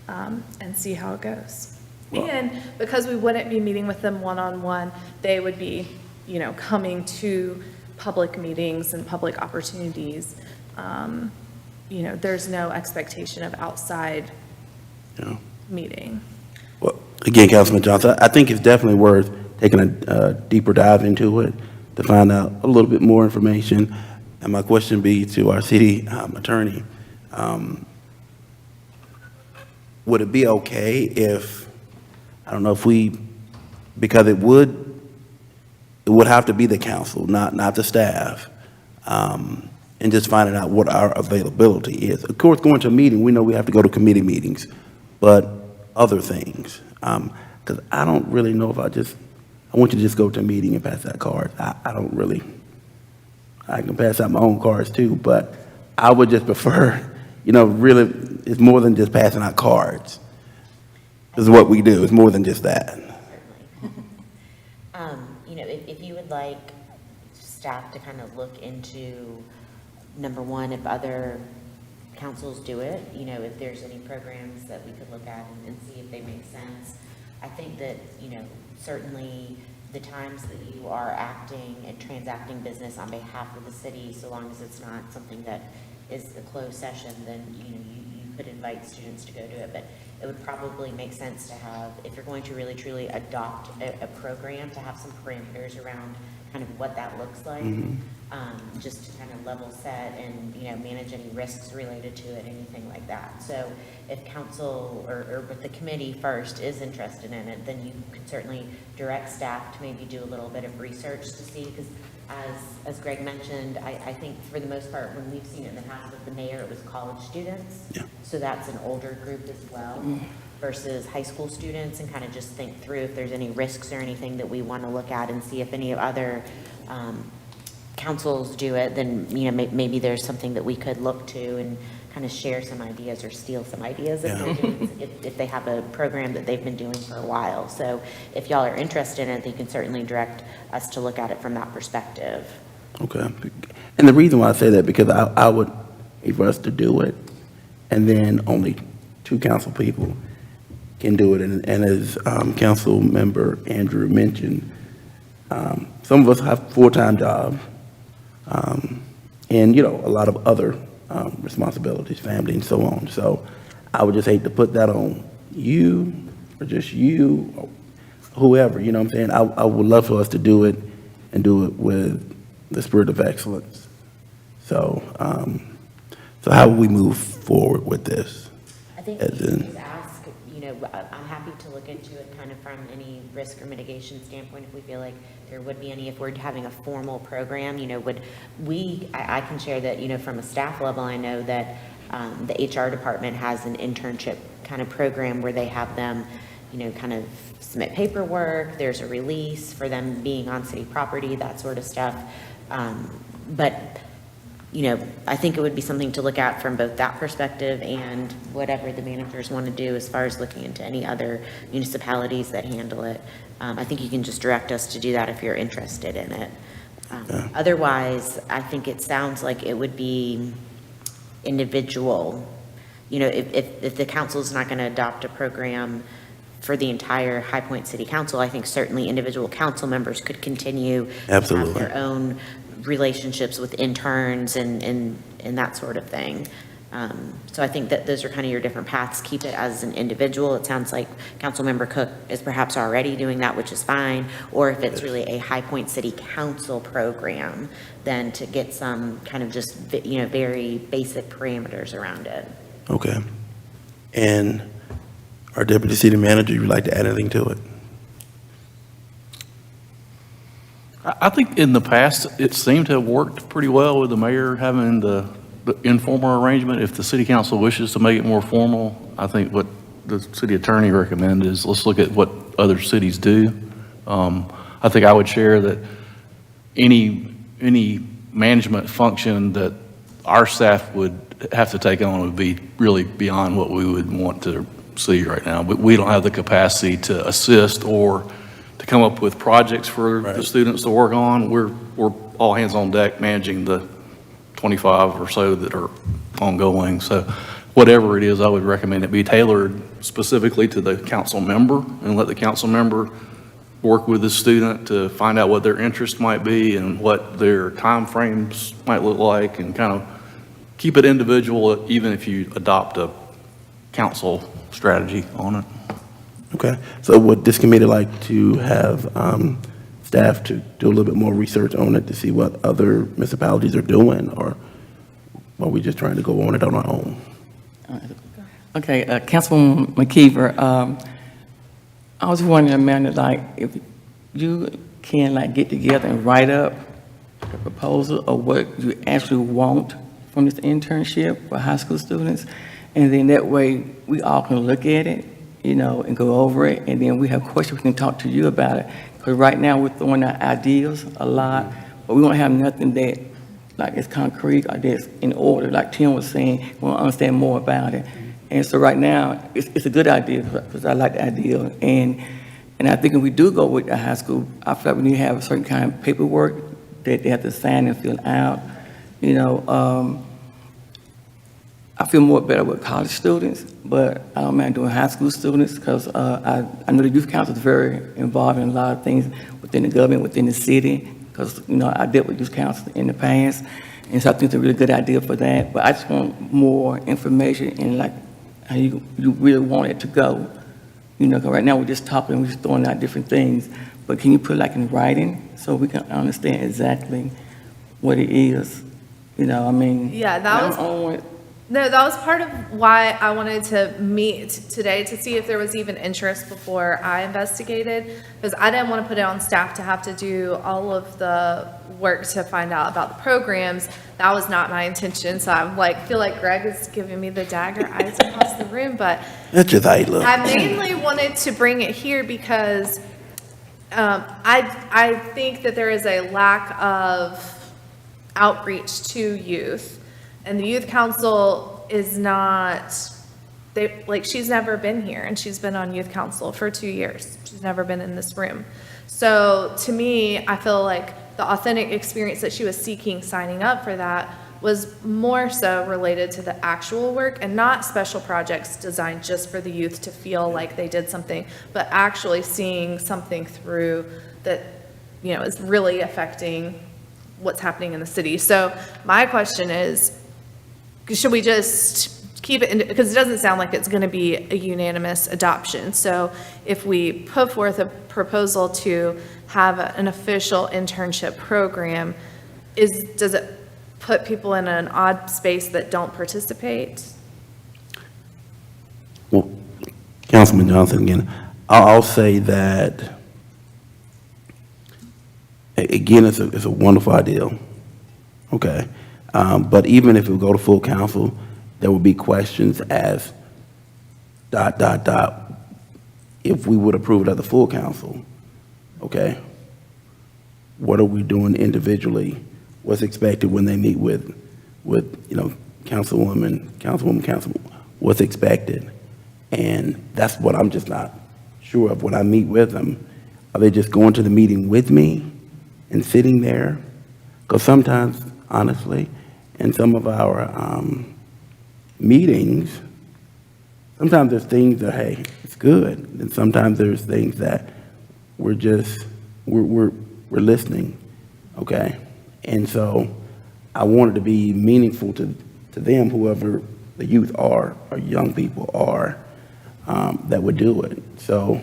and see how it goes. And because we wouldn't be meeting with them one-on-one, they would be, you know, coming to public meetings and public opportunities. You know, there's no expectation of outside Yeah. meeting. Well, again, Councilman Johnson, I think it's definitely worth taking a deeper dive into it to find out a little bit more information. And my question be to our city attorney, would it be okay if, I don't know if we, because it would have to be the council, not the staff, and just finding out what our availability is. Of course, going to a meeting, we know we have to go to committee meetings, but other things. Because I don't really know if I want you to just go to a meeting and pass out cards. I don't really, I can pass out my own cards too, but I would just prefer, you know, really, it's more than just passing out cards. This is what we do. It's more than just that. Certainly. You know, if you would like staff to kind of look into, number one, if other councils do it, you know, if there's any programs that we could look at and see if they make sense. I think that, you know, certainly the times that you are acting and transacting business on behalf of the city, so long as it's not something that is a closed session, then, you know, you could invite students to go to it. But it would probably make sense to have, if you're going to really truly adopt a program, to have some parameters around kind of what that looks like, just to kind of level set and, you know, manage any risks related to it, anything like that. So if council or with the committee first is interested in it, then you could certainly direct staff to maybe do a little bit of research to see, because as Greg mentioned, I think for the most part, when we've seen it in the past with the mayor, it was college students. Yeah. So that's an older group as well versus high school students, and kind of just think through if there's any risks or anything that we want to look at, and see if any of other councils do it, then, you know, maybe there's something that we could look to and kind of share some ideas or steal some ideas if, they're doing, if they have a program that they've been doing for a while. So if y'all are interested in it, you can certainly direct us to look at it from that perspective. Okay. And the reason why I say that, because I would hate for us to do it, and then only 2 council people can do it. And as Council Member Andrew mentioned, some of us have full-time jobs, and, you know, a lot of other responsibilities, family and so on. So I would just hate to put that on you, or just you, or whoever, you know what I'm saying? I would love for us to do it, and do it with the spirit of excellence. So, so how will we move forward with this? I think As you in- can just ask, you know, I'm happy to look into it kind of from any risk or mitigation standpoint, if we feel like there would be any, if we're having a formal program, you know, I can share that, you know, from a staff level, I know that the HR department has an internship kind of program where they have them, you know, kind of submit paperwork, there's a release for them being on city property, that sort of stuff. But, you know, I think it would be something to look at from both that perspective and whatever the managers want to do as far as looking into any other municipalities that handle it. I think you can just direct us to do that if you're interested in it. Otherwise, I think it sounds like it would be individual. You know, if the council is not going to adopt a program for the entire High Point City Council, I think certainly individual council members could continue to have Absolutely. their own relationships with interns and that sort of thing. So I think that those are kind of your different paths. Keep it as an individual. It sounds like Councilmember Cook is perhaps already doing that, which is fine. Or if it's really a High Point City Council program, then to get some kind of just, you know, very basic parameters around it. Okay. And our Deputy City Manager, you would like to add anything to it? I think in the past, it seemed to have worked pretty well with the mayor having the the informal arrangement. If the city council wishes to make it more formal, I think what the city attorney recommended is let's look at what other cities do. I think I would share that any management function that our staff would have to take on would be really beyond what we would want to see right now. But we don't have the capacity to assist or to come up with projects for the students to work on. We're all hands on deck managing the 25 or so that are ongoing. So whatever it is, I would recommend it be tailored specifically to the council member and let the council member work with the student to find out what their interest might be and what their timeframes might look like, and kind of keep it individual, even if you adopt a council strategy on it. Okay, so would this committee like to have staff to do a little bit more research on it to see what other municipalities are doing, or are we just trying to go on it on our own? Okay, Councilwoman McKeever, I was wondering, Amanda, like, if you can, like, get together and write up a proposal of what you actually want from this internship for high school students, and then that way we all can look at it, you know, and go over it, and then we have questions, we can talk to you about it. Because right now we're throwing out ideas a lot, but we don't have nothing that, like, is concrete or that's in order. Like Tim was saying, we want to understand more about it. And so right now, it's a good idea, because I like the idea. And I think if we do go with the high school, I feel like we need to have a certain kind of paperwork that they have to sign and fill out. You know, I feel more better with college students, but I don't mind doing high school students, because I know the youth council is very involved in a lot of things within the government, within the city, because, you know, I dealt with youth council in the past. And so I think it's a really good idea for that. But I just want more information and, like, how you really want it to go. You know, because right now we're just talking, we're just throwing out different things. But can you put, like, in writing so we can understand exactly what it is? You know, I mean. Yeah, that was. No, that was part of why I wanted to meet today, to see if there was even interest before I investigated, because I didn't want to put it on staff to have to do all of the work to find out about the programs. That was not my intention. So I'm like, feel like Greg is giving me the dagger eyes across the room, but That's just how you look. I mainly wanted to bring it here because I think that there is a lack of outreach to youth. And the youth council is not, she's never been here, and she's been on youth council for 2 years. She's never been in this room. So to me, I feel like the authentic experience that she was seeking signing up for that was more so related to the actual work and not special projects designed just for the youth to feel like they did something, but actually seeing something through that, you know, is really affecting what's happening in the city. So my question is, should we just keep it, because it doesn't sound like it's going to be a unanimous adoption. So if we put forth a proposal to have an official internship program, does it put people in an odd space that don't participate? Well, Councilman Johnson again, I'll say that, again, it's a wonderful idea, okay? But even if we go to full council, there will be questions as ... if we would approve it at the full council, okay? What are we doing individually? What's expected when they meet with you know, councilwoman, what's expected? And that's what I'm just not sure of. When I meet with them, are they just going to the meeting with me and sitting there? Because sometimes, honestly, in some of our meetings, sometimes there's things that, hey, it's good. And sometimes there's things that we're listening, okay? And so I want it to be meaningful to them, whoever the youth are or young people are, that would do it. So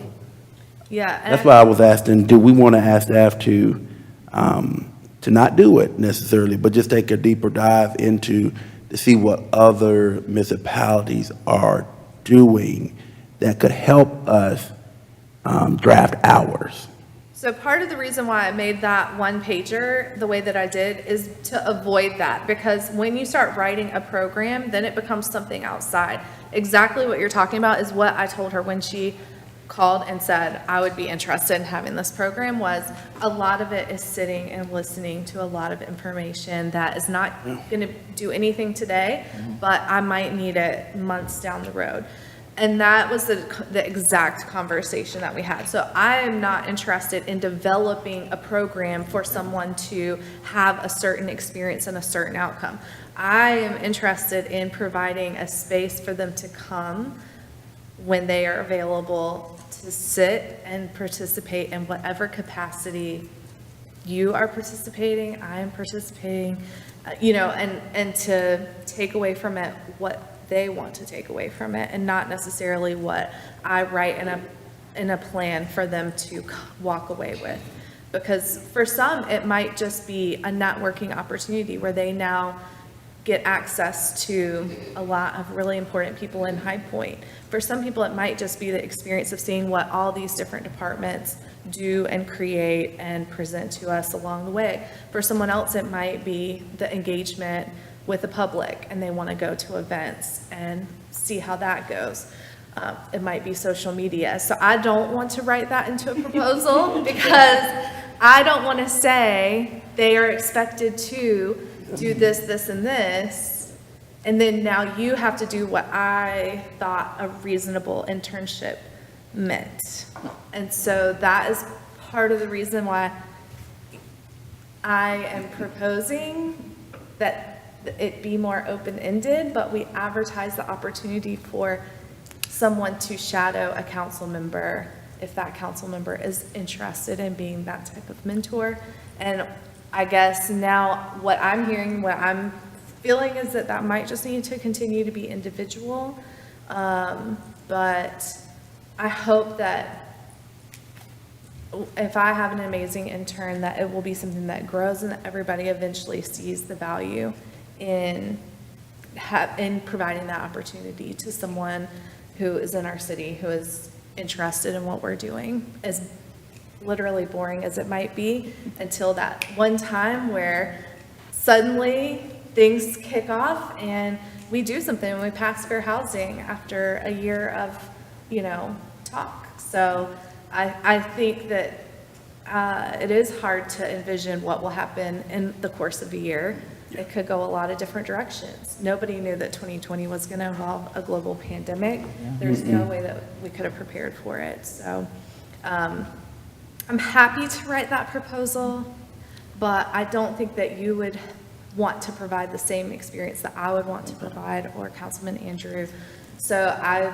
Yeah. that's why I was asking, do we want to ask staff to not do it necessarily, but just take a deeper dive into to see what other municipalities are doing that could help us draft ours, So part of the reason why I made that one pager the way that I did is to avoid that, because when you start writing a program, then it becomes something outside. Exactly what you're talking about is what I told her when she called and said, I would be interested in having this program, was a lot of it is sitting and listening to a lot of information that is not going to do anything today, but I might need it months down the road. And that was the exact conversation that we had. So I am not interested in developing a program for someone to have a certain experience and a certain outcome. I am interested in providing a space for them to come when they are available to sit and participate in whatever capacity you are participating, I am participating, and to take away from it what they want to take away from it, and not necessarily what I write in a plan for them to walk away with. Because for some, it might just be a networking opportunity where they now get access to a lot of really important people in High Point. For some people, it might just be the experience of seeing what all these different departments do and create and present to us along the way. For someone else, it might be the engagement with the public, and they want to go to events and see how that goes. It might be social media. So I don't want to write that into a proposal because I don't want to say they are expected to do this, this, and this, and then now you have to do what I thought a reasonable internship meant. And so that is part of the reason why I am proposing that it be more open-ended, but we advertise the opportunity for someone to shadow a council member if that council member is interested in being that type of mentor. And I guess now what I'm hearing, what I'm feeling is that might just need to continue to be individual. But I hope that if I have an amazing intern, that it will be something that grows and that everybody eventually sees the value in providing that opportunity to someone who is in our city, who is interested in what we're doing, as literally boring as it might be, until that one time where suddenly things kick off and we do something and we pass fair housing after a year of, talk. So I think that it is hard to envision what will happen in the course of a year. It could go a lot of different directions. Nobody knew that 2020 was going to involve a global pandemic. There's no way that we could have prepared for it. So I'm happy to write that proposal, but I don't think that you would want to provide the same experience that I would want to provide, or Councilman Andrew. So I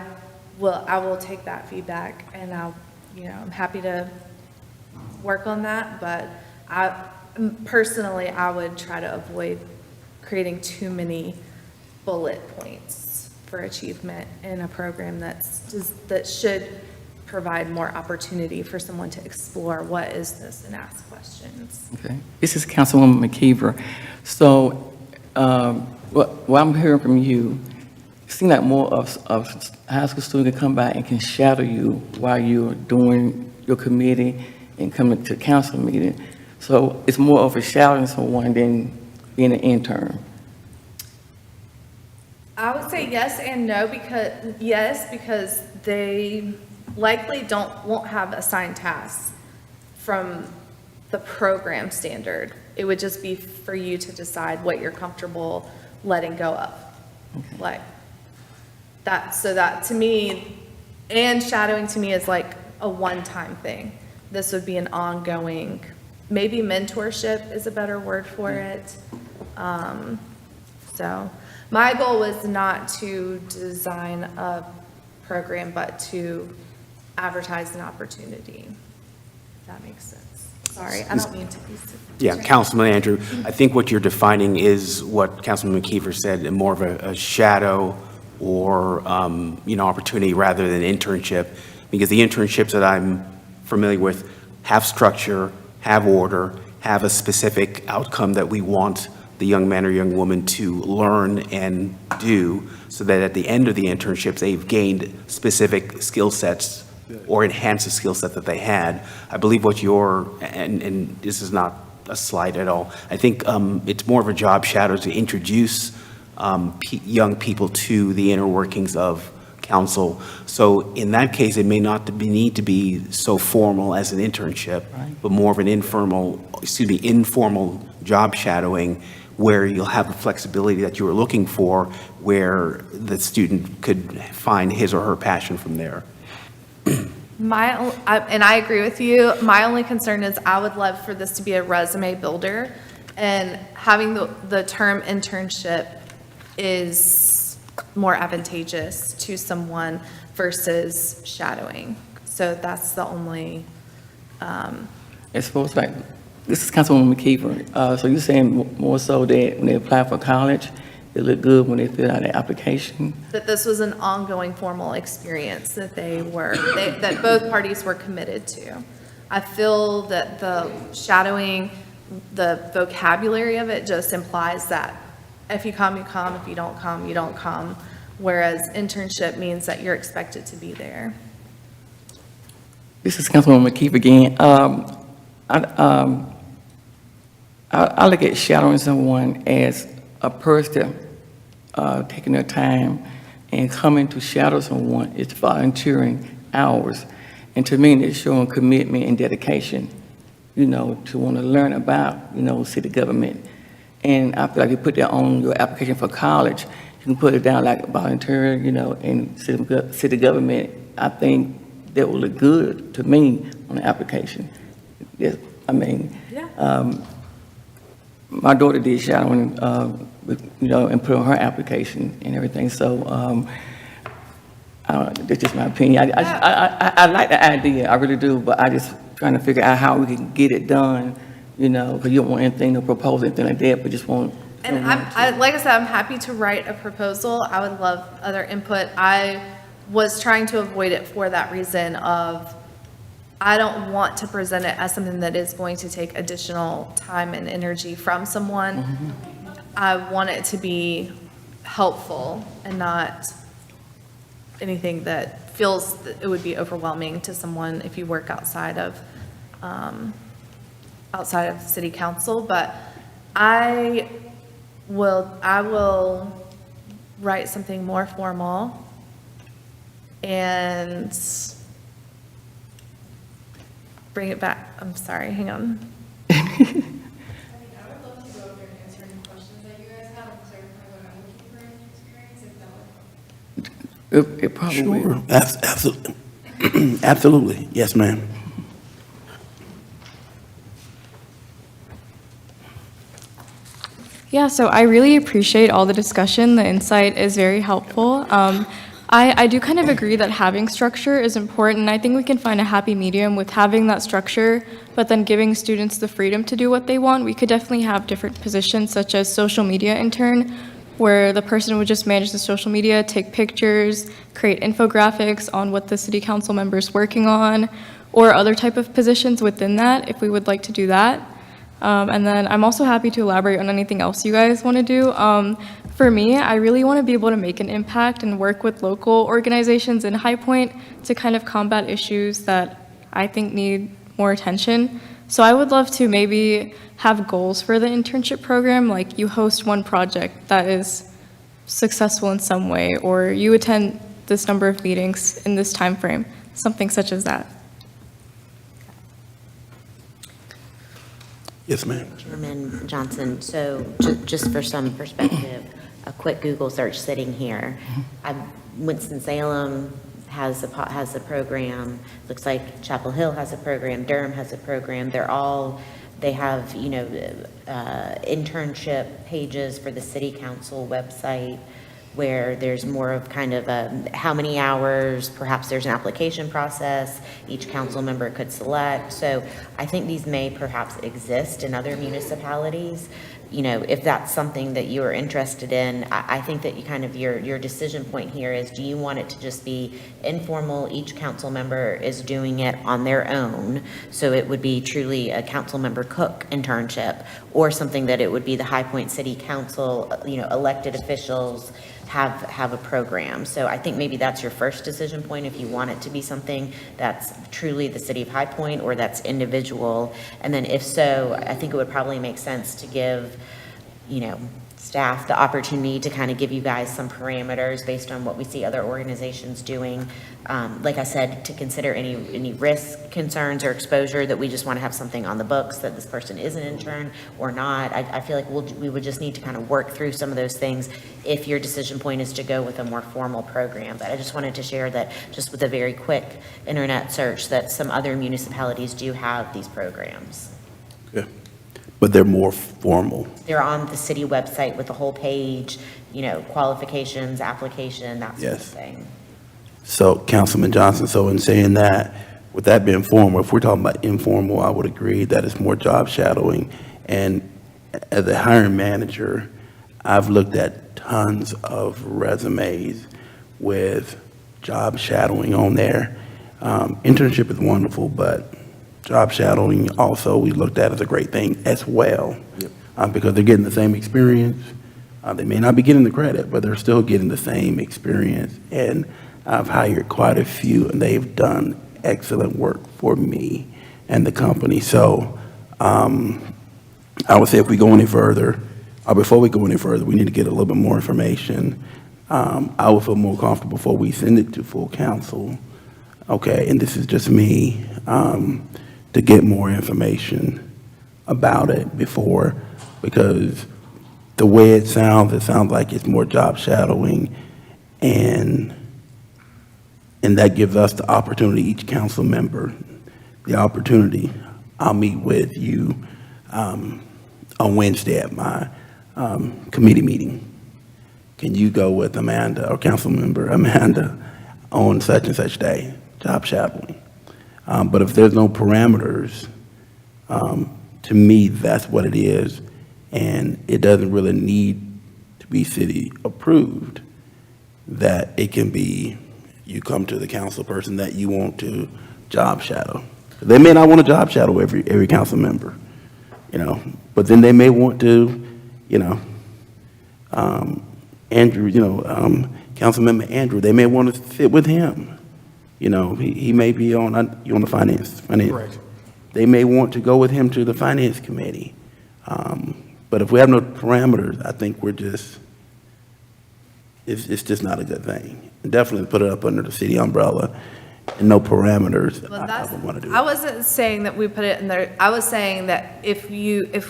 will take that feedback, and I'm happy to work on that, but personally, I would try to avoid creating too many bullet points for achievement in a program that should provide more opportunity for someone to explore what is this and ask questions. Okay. This is Councilwoman McKeever. So what I'm hearing from you, it seems like more of high school students can come by and can shadow you while you're doing your committee and coming to council meeting. So it's more of a shadowing someone than being an intern. I would say yes and no, because they likely won't have assigned tasks from the program standard. It would just be for you to decide what you're comfortable letting go of. Okay. Like that, so that to me, and shadowing to me is like a one-time thing. This would be an ongoing, maybe mentorship is a better word for it. So my goal was not to design a program, but to advertise an opportunity, if that makes sense. Sorry, I don't mean to be. Yeah, Councilman Andrew, I think what you're defining is what Councilman McKeever said, more of a shadow or, opportunity rather than internship, because the internships that I'm familiar with have structure, have order, have a specific outcome that we want the young man or young woman to learn and do, so that at the end of the internships, they've gained specific skill sets or enhance the skill set that they had. I believe what and this is not a slight at all, I think it's more of a job shadow to introduce young people to the inner workings of council. So in that case, it may not need to be so formal as an internship, but more of an informal job shadowing where you'll have the flexibility that you were looking for, where the student could find his or her passion from there. And I agree with you. My only concern is I would love for this to be a resume builder, and having the term internship is more advantageous to someone versus shadowing. So that's the only, As far as like, this is Councilwoman McKeever. So you're saying more so that when they apply for college, it look good when they fill out their application? that this was an ongoing formal experience that that both parties were committed to. I feel that the shadowing, the vocabulary of it just implies that if you come, you come. If you don't come, you don't come. Whereas internship means that you're expected to be there. This is Councilwoman McKeever again. I look at shadowing someone as a person taking their time and coming to shadow someone is volunteering hours. And to me, it's showing commitment and dedication, to want to learn about, city government. And I feel like you put that on your application for college, you can put it down like volunteer, in city government. I think that will look good to me on the application. Yes, my daughter did shadowing, and put on her application and everything. So that's just my opinion. I like the idea, I really do, but I just trying to figure out how we can get it done, because you don't want anything to propose, anything like that, but just want. And like I said, I'm happy to write a proposal. I would love other input. I was trying to avoid it for that reason of, I don't want to present it as something that is going to take additional time and energy from someone. Mm-hmm. I want it to be helpful and not anything that feels that it would be overwhelming to someone if you work outside of city council. But I will write something more formal and bring it back. I'm sorry, hang on. I would love to go over and answer any questions that you guys have and clarify what I'm looking for in experience, if that would help. It probably will. Sure, absolutely. Absolutely, yes, ma'am. Yeah, so I really appreciate all the discussion. The insight is very helpful. I do kind of agree that having structure is important. I think we can find a happy medium with having that structure, but then giving students the freedom to do what they want. We could definitely have different positions, such as social media intern, where the person would just manage the social media, take pictures, create infographics on what the city council member is working on, or other type of positions within that, if we would like to do that. And then I'm also happy to elaborate on anything else you guys want to do. For me, I really want to be able to make an impact and work with local organizations in High Point to kind of combat issues that I think need more attention. So I would love to maybe have goals for the internship program, like you host one project that is successful in some way, or you attend this number of meetings in this time frame, something such as that. Yes, ma'am. Chairman Johnson, so just for some perspective, a quick Google search sitting here. Winston-Salem has a program. Looks like Chapel Hill has a program. Durham has a program. They have, internship pages for the city council website where there's more of kind of how many hours, perhaps there's an application process each council member could select. So I think these may perhaps exist in other municipalities. you know, if that's something that you are interested in, I think that you kind of, your decision point here is, do you want it to just be informal, each council member is doing it on their own, so it would be truly a council member cook internship, or something that it would be the High Point City Council, you know, elected officials have a program. So I think maybe that's your first decision point, if you want it to be something that's truly the city of High Point, or that's individual. And then if so, I think it would probably make sense to give, you know, staff the opportunity to kind of give you guys some parameters based on what we see other organizations doing. Like I said, to consider any risk concerns or exposure, that we just want to have something on the books that this person is an intern or not. I feel like we would just need to kind of work through some of those things if your decision point is to go with a more formal program. But I just wanted to share that, just with a very quick internet search, that some other municipalities do have these programs. Yeah. But they're more formal. They're on the city website with the whole page, you know, qualifications, application, that sort of Yes. thing. So, Councilman Johnson, so in saying that, with that being formal, if we're talking about informal, I would agree that it's more job shadowing. And as a hiring manager, I've looked at tons of resumes with job shadowing on there. Internship is wonderful, but job shadowing also we looked at as a great thing as well. Because they're getting the same experience. They may not be getting the credit, but they're still getting the same experience. And I've hired quite a few, and they've done excellent work for me and the company. So I would say if we go any further, or before we go any further, we need to get a little bit more information. I would feel more comfortable before we send it to full council, okay, and this is just me, to get more information about it before, because the way it sounds like it's more job shadowing, and that gives us the opportunity, each council member, the opportunity. I'll meet with you on Wednesday at my committee meeting. Can you go with Amanda, or council member Amanda, on such and such day, job shadowing? But if there's no parameters, to me, that's what it is. And it doesn't really need to be city approved, that it can be, you come to the council person that you want to job shadow. They may not want to job shadow every council member, you know, but then they may want to, you know, Andrew, you know, Councilmember Andrew, they may want to sit with him. You know, he may be on the finance. Correct. They may want to go with him to the finance committee. But if we have no parameters, I think it's just not a good thing. Definitely put it up under the city umbrella and no parameters. Well, I wouldn't want to do I it. wasn't saying that we put it in there. I was saying that the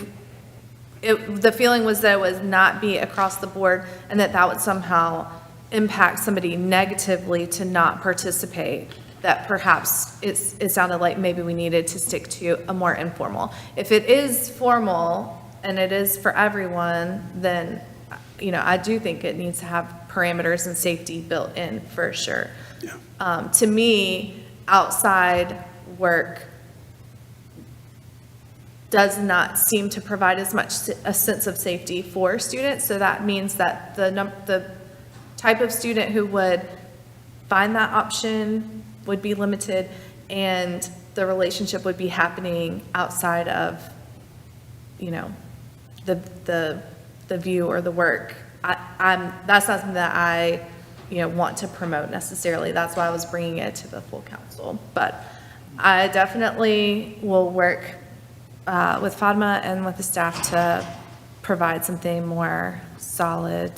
feeling was that it would not be across the board, and that would somehow impact somebody negatively to not participate, that perhaps it sounded like maybe we needed to stick to a more informal. If it is formal and it is for everyone, then, you know, I do think it needs to have parameters and safety built in for sure. Yeah. To me, outside work does not seem to provide as much a sense of safety for students. So that means that the type of student who would find that option would be limited, and the relationship would be happening outside of, you know, the view or the work. That's not something that I, you know, want to promote necessarily. That's why I was bringing it to the full council. But I definitely will work with Fatma and with the staff to provide something more solid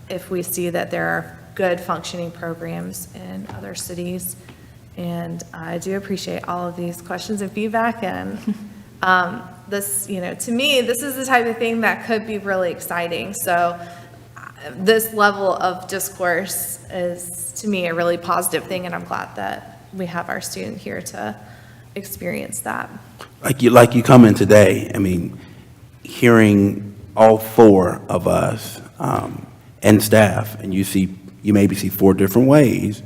if we see that there are good functioning programs in other cities. And I do appreciate all of these questions and feedback, and this, you know, to me, this is the type of thing that could be really exciting. So this level of discourse is, to me, a really positive thing, and I'm glad that we have our student here to experience that. Like you come in today, I mean, hearing all four of us and staff, and you maybe see four different ways,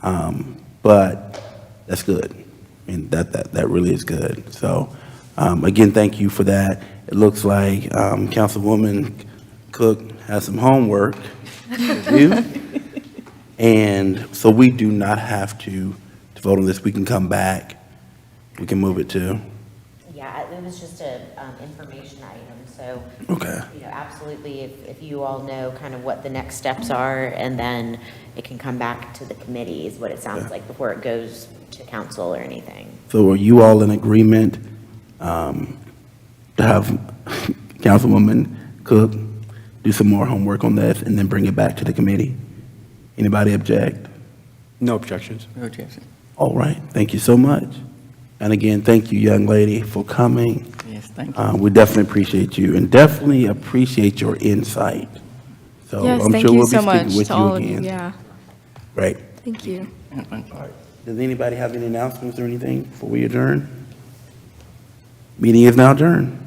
but that's good. I mean, that really is good. So Again, thank you for that. It looks like Councilwoman Cook has some homework to do. And so we do not have to vote on this. We can come back. We can move it to, Yeah, it was just a, information item, so. okay. You know, absolutely, if you all know kind of what the next steps are, and then it can come back to the committee, is what it sounds like, before it goes to council or anything. So are you all in agreement to have Councilwoman Cook do some more homework on this and then bring it back to the committee? Anybody object? No objections. No objection. All right, thank you so much. And again, thank you, young lady, for coming. Yes, thank you. We definitely appreciate you and definitely appreciate your insight. So Yes, I'm thank sure you we'll be so speaking much with to you all of you. again. Yeah, Great. thank you. Does anybody have any announcements or anything before we adjourn? Meeting is now adjourned.